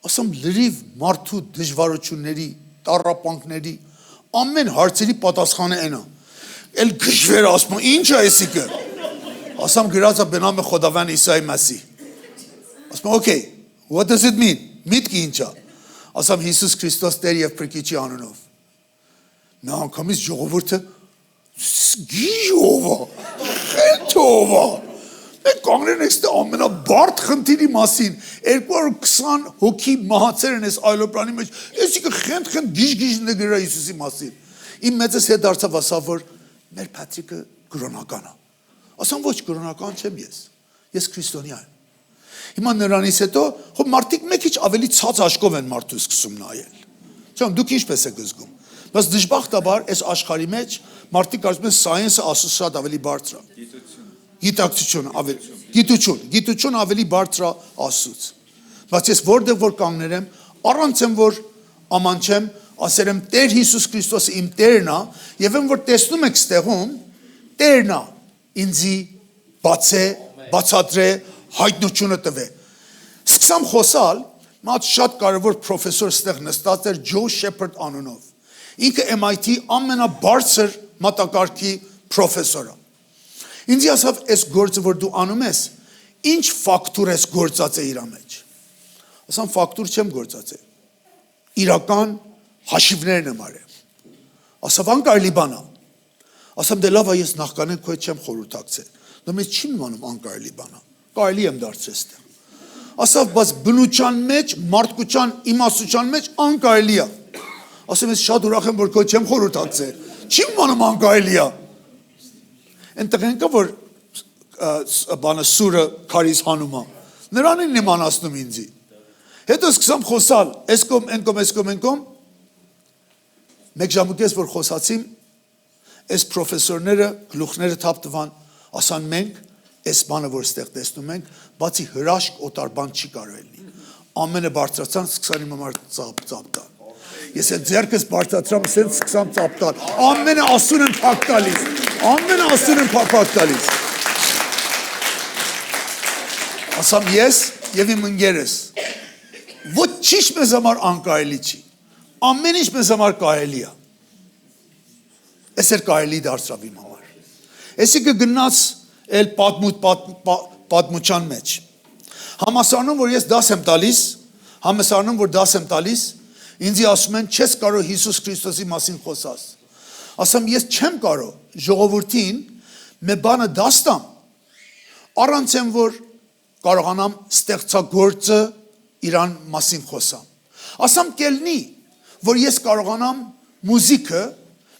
ասում լրիվ մարդու դժվարությունների տառապանքների ամեն հարցերի պատասխանը այն է էլ գժվեր ասում ինչ է էսիկը ասում գրած է բենամ Խոդավան Իսայի մասի ասում okay what does it mean միտքի ինչ է ասամ Հիսուս Քրիստոս Տեր եւ Փրկիչի անունով։ Նա անգամից ժողովուրդը գիովա, խենթովա։ Մենք կանգնեն այստեղ ամենաբարդ խնդիրի մասին 220 հոգի մահացել են այս այլոպրանի մեջ։ Այսինքն խենթ գիժ նգրա Հիսուսի մասին։ Իմ մեծս հետ դարձավ ասավ որ մեր Փատրիկը կրոնական է։ Ասամ ոչ կրոնական չեմ ես։ Ես քրիստոնյա եմ։ Հիմա նրանից հետո հո մարդիկ մեկ քիչ ավելի ցած աշկով են մարդու սկսում նայել։ Չեմ դուք ինչպես եք զգում։ Բայց դժբախտաբար այս աշխարհի մեջ մարդիկ կարծում են սայենսը ասում շատ ավելի բարձր է։ Գիտություն ավելի բարձր է ասուց։ Բայց ես որտեղ որ կանգներեմ, առանց եմ որ ամանչեմ, ասել եմ Տեր Հիսուս Քրիստոսը իմ Տերն է, եւ եմ որ տեսնում եք ստեղում, Տերն է ինձի բացատրե հայտնությունը տվե։ Սկսամ խոսալ, մատ շատ կարևոր պրոֆեսոր ստեղ նստած էր Ջո Շեփարդ անունով։ Ինքը MIT ամենաբարձր մատակարարքի պրոֆեսորը։ Ինձ ասավ, այս գործը որ դու անում ես, ինչ ֆակտուր ես գործած է իր մեջ։ Ասամ ֆակտուր չեմ գործածել։ Իրական հաշիվներն եմ արել։ Ասավ անկարելի բան է։ Ասամ դե լավ է ես նախքանեն քո հետ չեմ խորհրդակցել։ Դու մեզ չի իմանում անկարելի բան է։ Կարելի եմ դարձրել ստեղ։ Ասավ, բայց բնության մեջ, մարդկության իմաստության մեջ անկարելի է։ Ասեմ, ես շատ ուրախ եմ, որ քո չեմ խորհրդակցել։ Չի իմանում անկարելի է։ Այնտեղ ենկա, որ բանը սուրը քարից հանում է։ Նրան են իմանացնում ինձի։ Հետո սկսամ խոսալ, այս կողմ, մեկ ժամուկես, որ խոսացիմ, այս պրոֆեսորները, գլուխները թափ տվան, ասան մենք այս բանը որ ստեղ տեսնում ենք, բացի հրաշք օտար բան չի կարող լինի։ Ամենը բարձրացան, սկսան իմ համար ծապ տալ։ Ես այդ ձեռքս բարձրացրամ, ասենց սկսամ ծապ տալ։ Ամենը ասուն են փակ տալիս։ Ասամ ես եւ իմ ընկերս։ Ոչինչ մեզ համար անկարելի չի։ Ամեն ինչ մեզ համար կարելի է։ Այս էր կարելի դարձավ իմ համար։ Այսինքն գնաց էլ պատմության մեջ։ Համասարանում, որ ես դաս եմ տալիս, ինձի ասում են, չես կարող Հիսուս Քրիստոսի մասին խոսաս։ Ասում ես չեմ կարող ժողովրդին մի բանը դաս տամ, առանց եմ, որ կարողանամ ստեղծագործը իրան մասին խոսամ։ Ասամ կելնի, որ ես կարողանամ մուզիկը,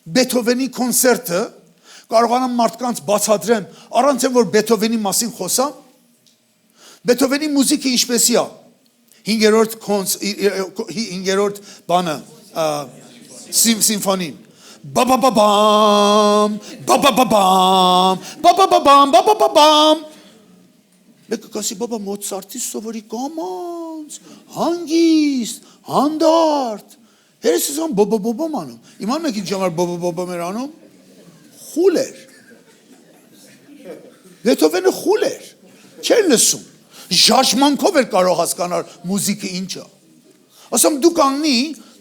Բեթհովենի կոնցերտը, կարողանամ մարդկանց բացատրեմ, առանց եմ, որ Բեթհովենի մասին խոսամ, Բեթհովենի մուզիկը ինչպես է, հինգերորդ բանը, սիմֆոնին, բա-բա-բա-բամ, մեկը կասի, բաբա Մոցարտի սովորի կամանց, հանգիստ, հանդարտ, հերես ես ան բոբոբոբոմ անում, իման մեկ ինչ համար բոբոբոբոմ էր անում, խուլ էր, Բեթհովենը խուլ էր, չեր լսում, ժաշմանքով էր կարող հասկանալ մուզիկը ինչա, ասամ դու կանգնի,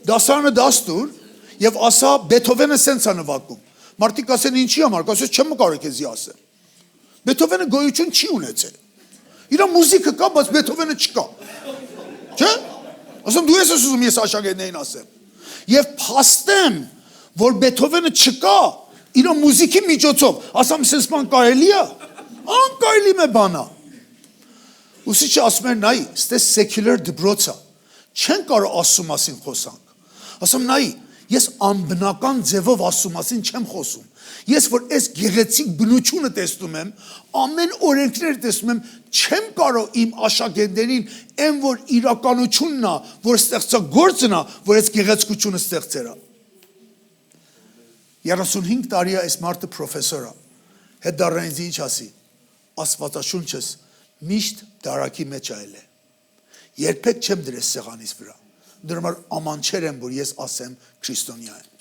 դասարանը դաստուր, և ասա Բեթհովենը սենց է նվակում, Մարդիկ ասեն ինչի համար, ասես չեմ կարող քեզի ասեմ։ Բեթհովենը գոյություն չի ունեցել։ Իր մուզիկը կա, բայց Բեթհովենը չկա։ Չէ՞։ Ասում դու ես ուզում ես աշակերտներին ասեմ։ Եվ փաստեմ, որ Բեթհովենը չկա, իր մուզիկի միջոցով, ասամ sense բան կարելի է։ Անկարելի է բանա։ Ուսուցիչը ասում էր նայ, ստե secular դպրոցա։ Չեն կարող ասում մասին խոսանք։ Ասում նայ, ես անբնական ձևով ասում մասին չեմ խոսում։ Ես որ այս գեղեցիկ բնությունը տեսնում եմ, ամեն օրենքները տեսնում եմ, չեմ կարող իմ աշակերտներին այն որ իրականությունն է, որ ստեղծագործն է, որ այս գեղեցկությունը ստեղծել է։ 35 տարի է այս մարդը պրոֆեսոր է։ Հետ դառնայինց ինչ ասի։ Աստվածաշունչս միշտ դարակի մեջ այլ է։ Երբեք չեմ դրես սեղանիս վրա։ Դրա համար ամանչեր եմ, որ ես ասեմ քրիստոնյա եմ։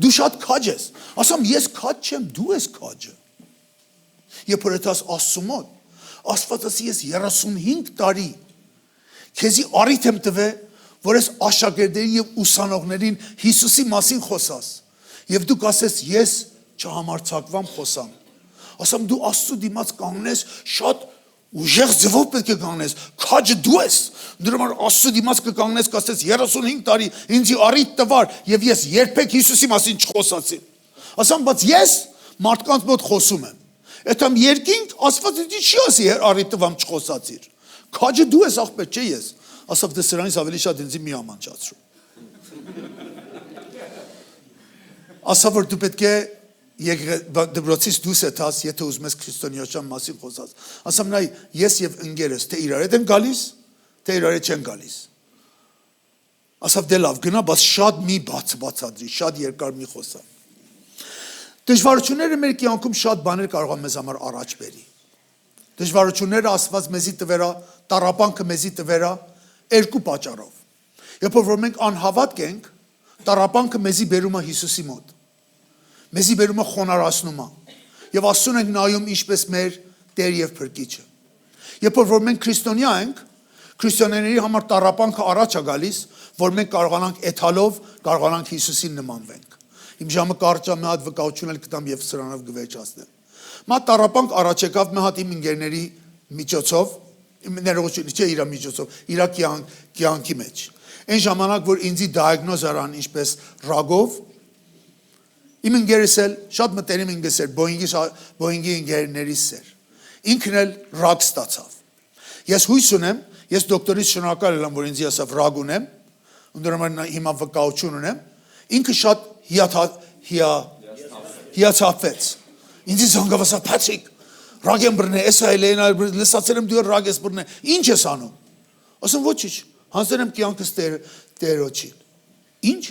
Դու շատ քաջ ես։ Ասամ ես քաջ չեմ, դու ես քաջը։ Երբ որ դաս Աստծու մոտ, Աստված ասի ես 35 տարի քեզի առիթ եմ տվել, որ ես աշակերտներին եւ ուսանողներին Հիսուսի մասին խոսաս։ Եվ դու կասես ես չհամարցակվամ խոսամ։ Ասամ դու Աստծու դիմաց կանգնես շատ ուժեղ ձևով պետք է կանգնես, քաջը դու ես։ Դրա համար Աստծու դիմաց կկանգնես, կասես 35 տարի ինձի առիթ տվար եւ ես երբեք Հիսուսի մասին չխոսացի։ Ասամ բայց ես մարդկանց մոտ խոսում եմ։ Այդամ երկինք Աստված ինձ չի ասի առիթ տվամ չխոսացիր։ Քաջը դու ես ախպեր, չէ ես։ Ասավ դե սրանից ավելի շատ ինձի մի ամանչացրու։ Ասա որ դու պետք է դպրոցից դուրս ետաս, եթե ուզում ես քրիստոնեության մասին խոսած։ Ասամ նայ, ես եւ ընկերս թե իրար հետ են գալիս, թե իրար հետ չեն գալիս։ Ասավ դե լավ, գնա, բայց շատ մի բացադրի, շատ երկար մի խոսա։ Դժվարությունները մեր կյանքում շատ բաներ կարող են մեզ համար առաջ բերի։ Դժվարությունները Աստված մեզի տվերա, տառապանքը մեզի տվերա երկու պատճառով։ Երբ որ մենք անհավատ ենք, տառապանքը մեզի բերում է Հիսուսի մոտ։ Մեզի բերում է խոնարհացնում է։ Եվ Աստծուն ենք նայում ինչպես մեր Տեր եւ Փրկիչը։ Երբ որ մենք քրիստոնյա ենք, քրիստոնյաների համար տառապանքը առաջ է գալիս, որ մենք կարողանանք էթալով, կարողանանք Հիսուսին նմանվենք։ Իմ ժամը կարճ է, մի հատ վկայություն էլ կտամ եւ սրանով կվերջացնեմ։ Մա տառապանք առաջ եկավ մի հատ իմ ընկերների միջոցով, իմ ներողություն, չէ իր միջոցով, իր կյանքի մեջ։ Այն ժամանակ որ ինձի դիագնոզ արան ինչպես ռագով, իմ ընկերս էլ շատ մտերիմ ինքս էր, Boeing-ի ընկերներից էր։ Ինքն էլ ռագ ստացավ։ Ես հույս ունեմ, ես դոկտորից շնորհակալ եմ, որ ինձ ասավ ռագ ունեմ, ու դրա համար հիմա վկայություն ունեմ։ Ինքը շատ հիացավ։ Ինձ զանգավ ասա Փատրիկ, ռագ եմ բռնել, էսա Էլենա լսացել եմ դու ռագ ես բռնել։ Ինչ ես անում։ Ասում ոչինչ, հանձնել եմ կյանքս Տերոջին։ Ինչ։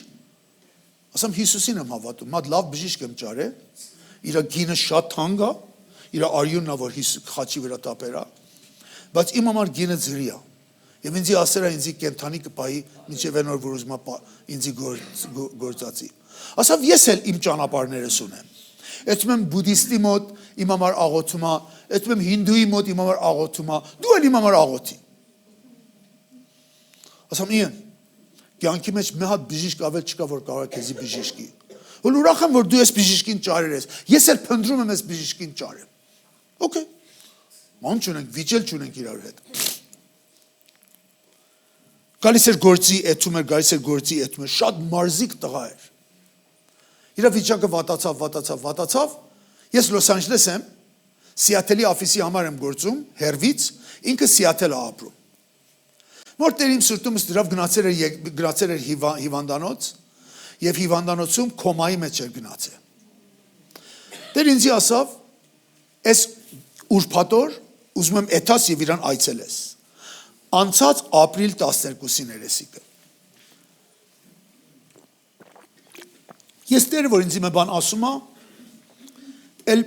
Ասամ Հիսուսին եմ հավատում, մատ լավ բժիշկ եմ ճարել, իր գինը շատ թանկ է, իր արյունն է, որ խաչի վրա տապերա, բայց իմ համար գինը ձրի է։ Եվ ինձի ասել է ինձի կենթանի կպայի, մինչև այն օր որ ուզում է ինձի գործածի։ Ասավ ես էլ իմ ճանապարհներս ունեմ։ Այդում եմ բուդդիստի մոտ իմ համար աղոթում է, այդում եմ հինդուի մոտ իմ համար աղոթում է, դու էլ իմ համար աղոթի։ Ասամ Իան, կյանքի մեջ մի հատ բժիշկ ավել չկա, որ կարող է քեզի բժիշկի։ Որ ուրախ եմ, որ դու ես բժիշկին ճարել ես։ Ես էլ փնտրում եմ ես բժիշկին ճարեմ։ Okay։ Ման չունենք, վիճել չունենք իրար հետ։ Գալիս էր գործի, էթում էր, գալիս էր գործի, էթում էր, շատ մարզիկ տղա էր։ Իր վիճակը վատացավ։ Ես Լոս Անջելես եմ, Սիաթելի օֆիսի համար եմ գործում, հերվից, ինքը Սիաթել է ապրում։ Որ Տեր իմ սրտումս դրավ գնացել էր հիվանդանոց եւ հիվանդանոցում կոմայի մեջ էր գնացել։ Տեր ինձի ասավ, «Էս ուրբաթօր ուզում եմ էթաս եւ իրան այցելես»։ Անցած ապրիլ 12-ին երեսիկը։ Ես Տերը որ ինձ մի բան ասում է, էլ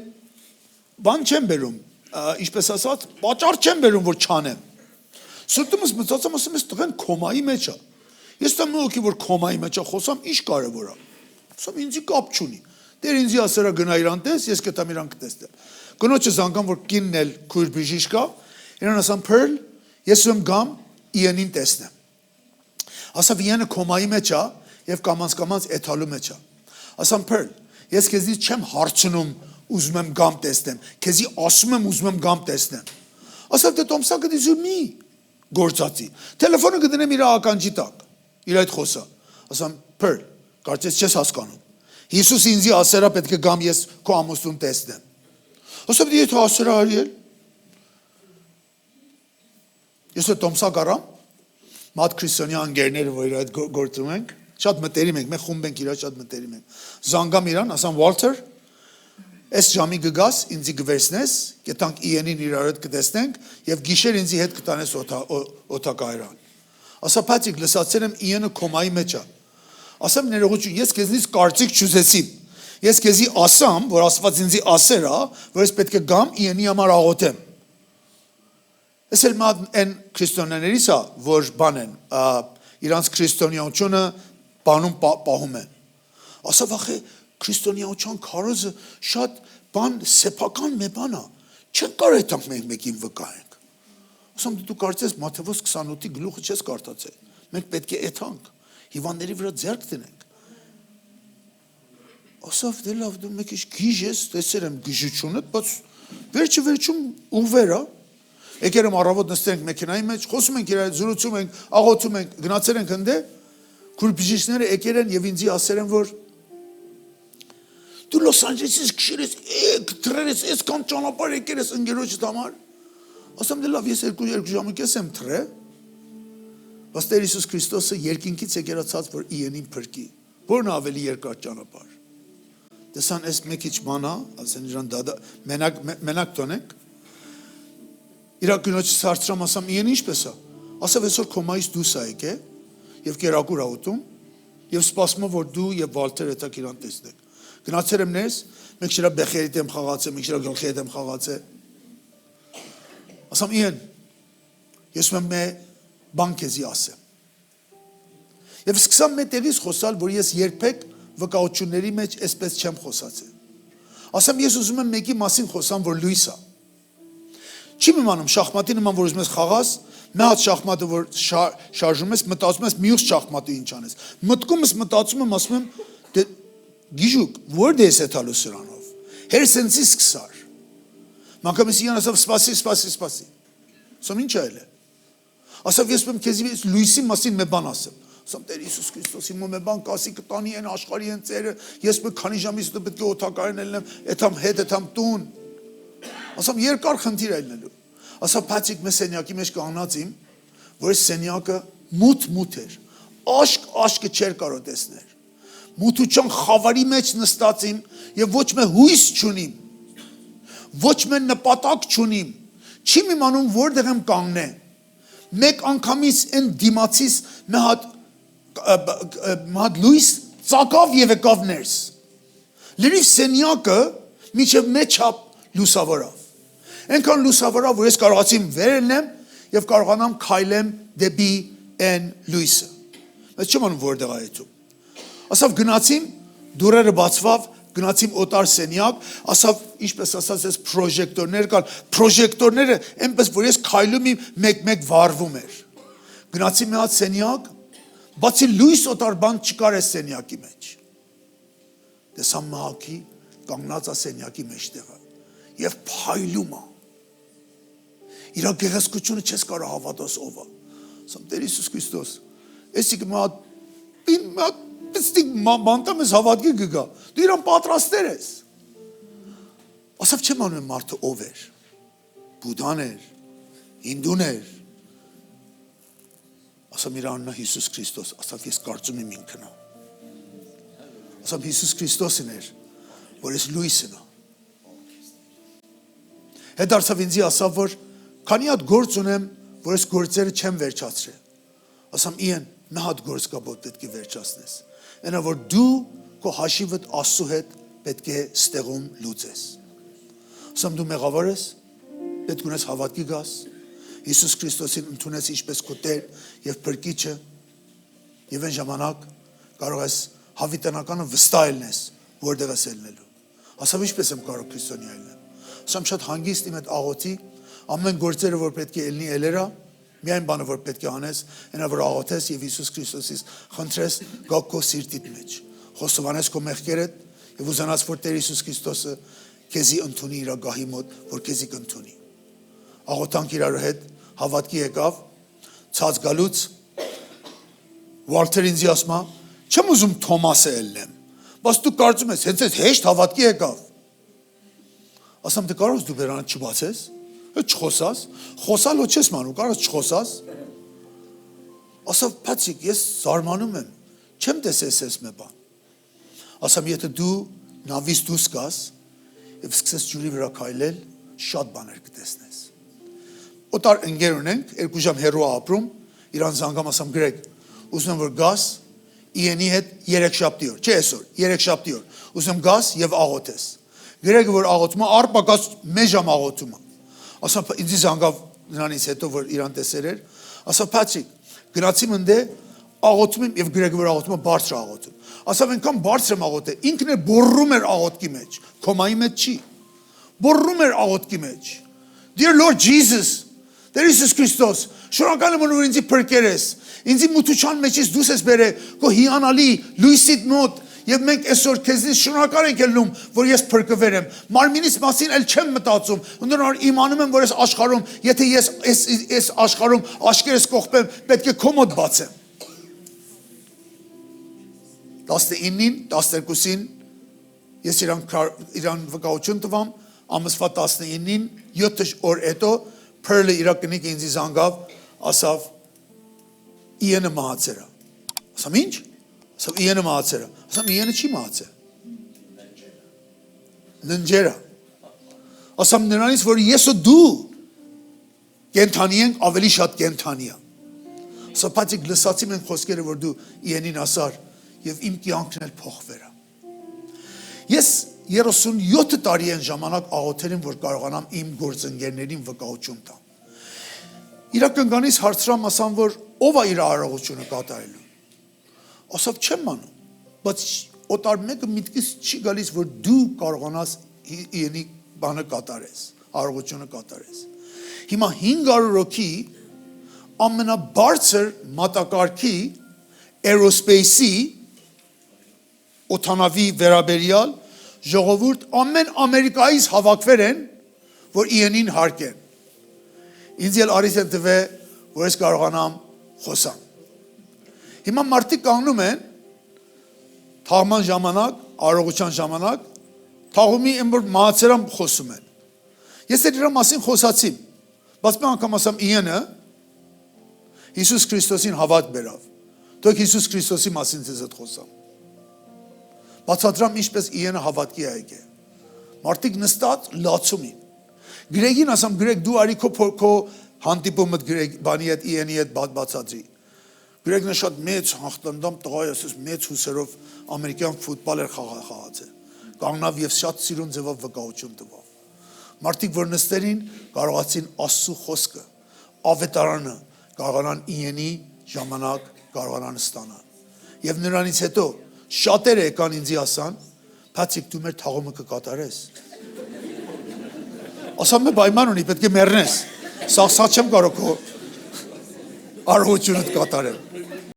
բան չեմ բերում, ինչպես ասած, պատճառ չեմ բերում որ չանեմ։ Սրտումս մտածում ասում ես տղեն կոմայի մեջ է։ Ես տամ նույնքի որ կոմայի մեջ է խոսամ, ինչ կարևոր է։ Ասում ինձի կապ չունի։ Տեր ինձի ասերա գնա իրան տես, ես կտամ իրան կտեսնեմ։ Կնոջը զանգամ որ կինն էլ քույր բժիշկ է, իրան ասամ Փըրլ, ես ում գամ Իանին տեսնեմ։ Ասավ Իանը կոմայի մեջ է եւ կամած էթալու մեջ է։ Ասամ Փըրլ, Ես քեզից չեմ հարցնում, ուզում եմ գամ տեսնեմ, քեզի ասում եմ ուզում եմ գամ տեսնեմ։ Ասավ դե Տոմսա գտի մի գործածի։ Տելեֆոնը կդնեմ իր ականջի տակ, իր այդ խոսա։ Ասամ Pearl, կարծես չես հասկանում։ Հիսուս ինձի ասերա պետք է գամ ես քո ամուսնուն տեսնեմ։ Ասավ դե եթե ասերա արիել։ Ես Տոմսա գարամ, մատ քրիստոնյա անգերները, որ իր այդ գործում ենք, շատ մտերիմ ենք, մենք խումբ ենք իրար շատ մտերիմ ենք։ Զանգամ իրան, ասամ Walter, այս ժամի կգաս, ինձի կվերցնես, կտանք իենին իրար հետ կտեսնենք եւ գիշեր ինձի հետ կտանես օթակայրան։ Ասա Փաթիկ, լսացել եմ իենը կոմայի մեջ է։ Ասամ ներողություն, ես քեզնից կարծիք չուզեցի։ Ես քեզի ասամ, որ Աստված ինձի ասեր է, որ ես պետք է գամ իենի համար աղոթեմ։ Ես էլ մատ են քրիստոնյաներից է, որ բան են, իրանց քրիստոնեությունը բանում պահում են։ Ասա վախե քրիստոնեության քարոզը շատ բան սեփական մի բան է։ Չեն կարող այդտեղ մենք մեկին վկայենք։ Ասում դու կարծես Մատթեոս 28-ի գլուխը չես կարդացել։ Մենք պետք է էթանք, հիվանդների վրա ձեռք դնենք։ Ասավ դե լավ դու մեկ ինչ գիժ ես, տեսել եմ գիժությունը, բայց վերջում ուղվեր է։ Եկել եմ առավոտ նստենք մեքենայի մեջ, խոսում ենք իրար, զրուցում ենք, աղոթում ենք, գնացել ենք հնդե, քուրբիժիշները եկել են եւ ինձի ասել են որ դու Լոս Անջելեսից քշիրես, թրերես, այսքան ճանապարհ եկել ես ընկերոջդ համար։ Ասում դե լավ, ես 2 ժամից եմ թրե։ Բայց Տեր Հիսուս Քրիստոսը երկինքից եկերացած որ իենին փրկի։ Որն ավելի երկար ճանապարհ։ Դեսան այս մեկ քիչ մանա, ասեն իրան դա մենակ տոնենք։ Իրա գնոջ սարցրամ ասամ իեն ինչպես է։ Ասավ այսօր կոմայից դուս է եկե եւ կերակուր աուտում եւ սպասում որ դու եւ Վալտերը տակ իրան տեսնեք։ Գնացել եմ ներս, մեկ շիրա բեխերի դեմ խաղացել, մեկ շիրա գլխի դեմ խաղացել։ Ասամ իեն, ես մեմ բան քեզի ասեմ։ Եվ սկսամ մետեղից խոսալ, որ ես երբեք վկայությունների մեջ այսպես չեմ խոսացել։ Ասամ ես ուզում եմ մեկի մասին խոսամ, որ լույս է։ Չի իմանում շախմատի նման որ ուզում ես խաղաս, մի հատ շախմատը որ շարժում ես, մտածում ես մյուս շախմատը ինչ անես։ Մտքումս մտածում եմ, ասում եմ, դե գիժուկ, որ դես է տալու սրանով։ Հերսենցի սկսար։ Մանկամս իրան ասավ սպասի։ Ասում ինչ այլ է։ Ասավ ես մեմ քեզի լույսի մասին մի բան ասեմ։ Ասում Տեր Հիսուս Քրիստոսի մոմե բան կասի կտանի են աշխարհի են ծերը, ես մի քանի ժամից դու պետք է օթակարն ելնեմ, էթամ հետ էթամ տուն։ Ասում երկար խնդիր ելնելու։ Ասա Փաթիկ մեզ սենյակի մեջ կանգնած իմ, որ սենյակը մութ էր։ Աշկը չէր կարող տեսնել։ Մութության խավարի մեջ նստած իմ եւ ոչ մի հույս չունիմ։ Ոչ մի նպատակ չունիմ։ Չիմ իմանում որտեղ եմ կանգնե։ Մեկ անգամից այն դիմացից մի հատ լույս ծակավ եւ եկավ ներս։ Լրիվ սենյակը միջև մեջապ լուսավորավ։ Այնքան լուսավորավ, որ ես կարողացի վերելնեմ եւ կարողանամ քայլեմ դեպի այն լույսը։ Բայց չեմ անում որտեղ է այդու։ Ասավ գնացիմ, դուրերը բացվավ, գնացիմ օտար սենյակ, ասավ ինչպես ասած ես պրոժեկտորներ կան, պրոժեկտորները այնպես որ ես քայլում եմ մեկ վառվում էր։ Գնացի մի հատ սենյակ, բացի լույս օտար բան չկար այս սենյակի մեջ։ Տեսա մահակի կանգնած է սենյակի մեջտեղը եւ փայլում է։ Իր գեղեցկությունը չես կարող հավատաս ով է։ Ասում Տեր Հիսուս Քրիստոս, էսի Ստիկ մանտամ ես հավատքի գգա, դու իրան պատրաստեր ես։ Ասավ չեմ անում եմ մարդը ով էր, բուդան էր, հինդուն էր։ Ասավ իր անունը Հիսուս Քրիստոս, ասավ ես կարծում եմ ինքն է։ Ասավ Հիսուս Քրիստոսն էր, որ ես լույսն է։ Հետ արցավ ինձի ասավ, որ քանի հատ գործ ունեմ, որ ես գործերը չեմ վերջացրել։ Ասամ իեն, մի հատ գործ կա որ պետք է վերջացնես։ Այնա որ դու քո հաշիվդ Աստծո հետ պետք է ստեղում լուծես։ Ասում դու մեղավոր ես, պետք ունես հավատքի գաս, Հիսուս Քրիստոսին ընդունես ինչպես քո Տեր եւ Փրկիչը, եւ այն ժամանակ կարող ես հավիտանականը վստահ ելնես, որտեղ ես ելնելու։ Ասամ ինչպես եմ կարող քրիստոնյա ելնել։ Ասամ շատ հանգիստ իմ այդ աղոթի, ամեն գործերը որ պետք է ելնի ելերա, միայն բանը որ պետք է անես, այնա որ աղոթես եւ Հիսուս Քրիստոսից խնդրես գա քո սիրտիդ մեջ։ Խոստովանես քո մեղքերդ Եվ ուզանաս, որ Տեր Հիսուս Քրիստոսը քեզի ընդունի իր գահի մոտ, որ քեզի կընդունի։ Աղոթանք իրար հետ, հավատքի եկավ, ցած գալուց Վալթեր ինձ ասում է, չեմ ուզում Թոմասը ելնեմ, բայց դու կարծում ես, հենց հեշտ հավատքի եկավ։ Ասամ, դե կարող ես դու բերանը չբացես, չխոսաս, խոսալ ոչ ես մանում, կարող ես չխոսաս։ Ասավ, Փաթրիկ, ես զարմանում եմ, չեմ տեսես ես մի բան։ Ասամ, եթե դու նավից դուրս գաս եւ սկսես ջուրի վրա քայլել, շատ բաներ կտեսնես։ Օտար ընկեր ունենք, 2 ժամ հեռու ապրում, իրան զանգամ ասամ, Գրեգ, ուզում եմ որ գաս իենի հետ 3 շաբթի օր, չէ այսօր, 3 շաբթի օր։ Ուզում եմ գաս եւ աղոթես։ Գրեգը որ աղոթում է, արպակած 1 ժամ աղոթում է։ Ասամ, ինձ զանգավ նրանից հետո որ իրան տեսեր էր, ասա Փաթրիկ, գնացի մնդե աղոթում եմ եւ Գրեգը որ աղոթում է բարձր աղոթում։ Ասավ այնքան բարձր եմ աղոթել, ինքն է բոռում էր աղոթքի մեջ, կոմայի մեջ չի։ Բոռում էր աղոթքի մեջ։ Dear Lord Jesus, Տեր Հիսուս Քրիստոս, շնորհակալ եմ որ ինձ փրկեր ես։ Ինձ մութության մեջից դուրս ես բերել, քո հիանալի լույսիդ մոտ եւ մենք այսօր քեզնից շնորհակալ ենք ելնում, որ ես փրկվել եմ։ Մարմինիս մասին էլ չեմ մտածում։ Ընդհանուր իմանում եմ, որ ես աշխարհում, եթե ես այս աշխարհում աշկերս կողպեմ, պետք է քո մոտ բացեմ։ 19-ին, 12-ին ես իրան վկայություն տվամ, ամսվա 19-ին 7 օր հետո Փերլը իր կնիկը ինձ զանգավ, ասավ Իենը մահացել է։ Ասամ ինչ։ Ասավ Իենը մահացել է։ Ասամ Իենը չի մահացել։ Ննջերա։ Ասամ նրանից որ ես ու դու կենթանի ենք, ավելի շատ կենթանի է։ Ասա Փաթրիկ լսացի մենք խոսքերը որ դու Իենին ասար եւ իմ կյանքն էլ փոխվեր է։ Ես 37 տարի են ժամանակ աղոթել եմ որ կարողանամ իմ գործընկերներին վկայություն տամ։ Իրականից հարցրամ ասամ որ ով է իր արարողությունը կատարելու։ Ասավ չեմ անում, բայց օտար մեկը միտքից չի գալիս որ դու կարողանաս իրենի բանը կատարես, արարողությունը կատարես։ Հիմա 500 հոգի ամենաբարձր մատակարարքի aerospace-ի օթանավի վերաբերյալ ժողովուրդ ամեն Ամերիկայից հավաքվել են, որ իենին հարկեն։ Ինձ էլ արից են տվել, որ ես կարողանամ խոսամ։ Հիմա մարդիկ կանգնում են, թաղման ժամանակ, արարողության ժամանակ, թաղումի են որ մահացերամ խոսում են։ Ես էլ իրա մասին խոսացիմ, բայց մի անգամ ասամ իենը Հիսուս Քրիստոսին հավատ բերավ։ Դուք Հիսուս Քրիստոսի մասին ձեզ հետ խոսամ։ Բացատրամ ինչպես իենը հավատքի է եկել։ Մարդիկ նստած լացում են։ Գրեգին ասամ Գրեգ դու արի քո հանդիպումը Գրեգ բանի հետ իենի հետ բացատրի։ Գրեգն շատ մեծ հաղթանդամ տղա է, ասես մեծ հուսերով ամերիկյան ֆուտբոլ էր խաղացել։ Կանգնավ եւ շատ սիրուն ձևով վկայություն տվավ։ Մարդիկ որ նստերին կարողացին Աստծո խոսքը, ավետարանը կարողանան իենի ժամանակ կարողանան ստանալ։ Եվ նրանից հետո շատերը եկան ինձի ասան, Փաթրիկ դու մեր թաղումը կկատարես։ Ասամ եմ պայման ունի, պետք է մեռնես։ Սա չեմ կարող քո արարողությունդ կատարել։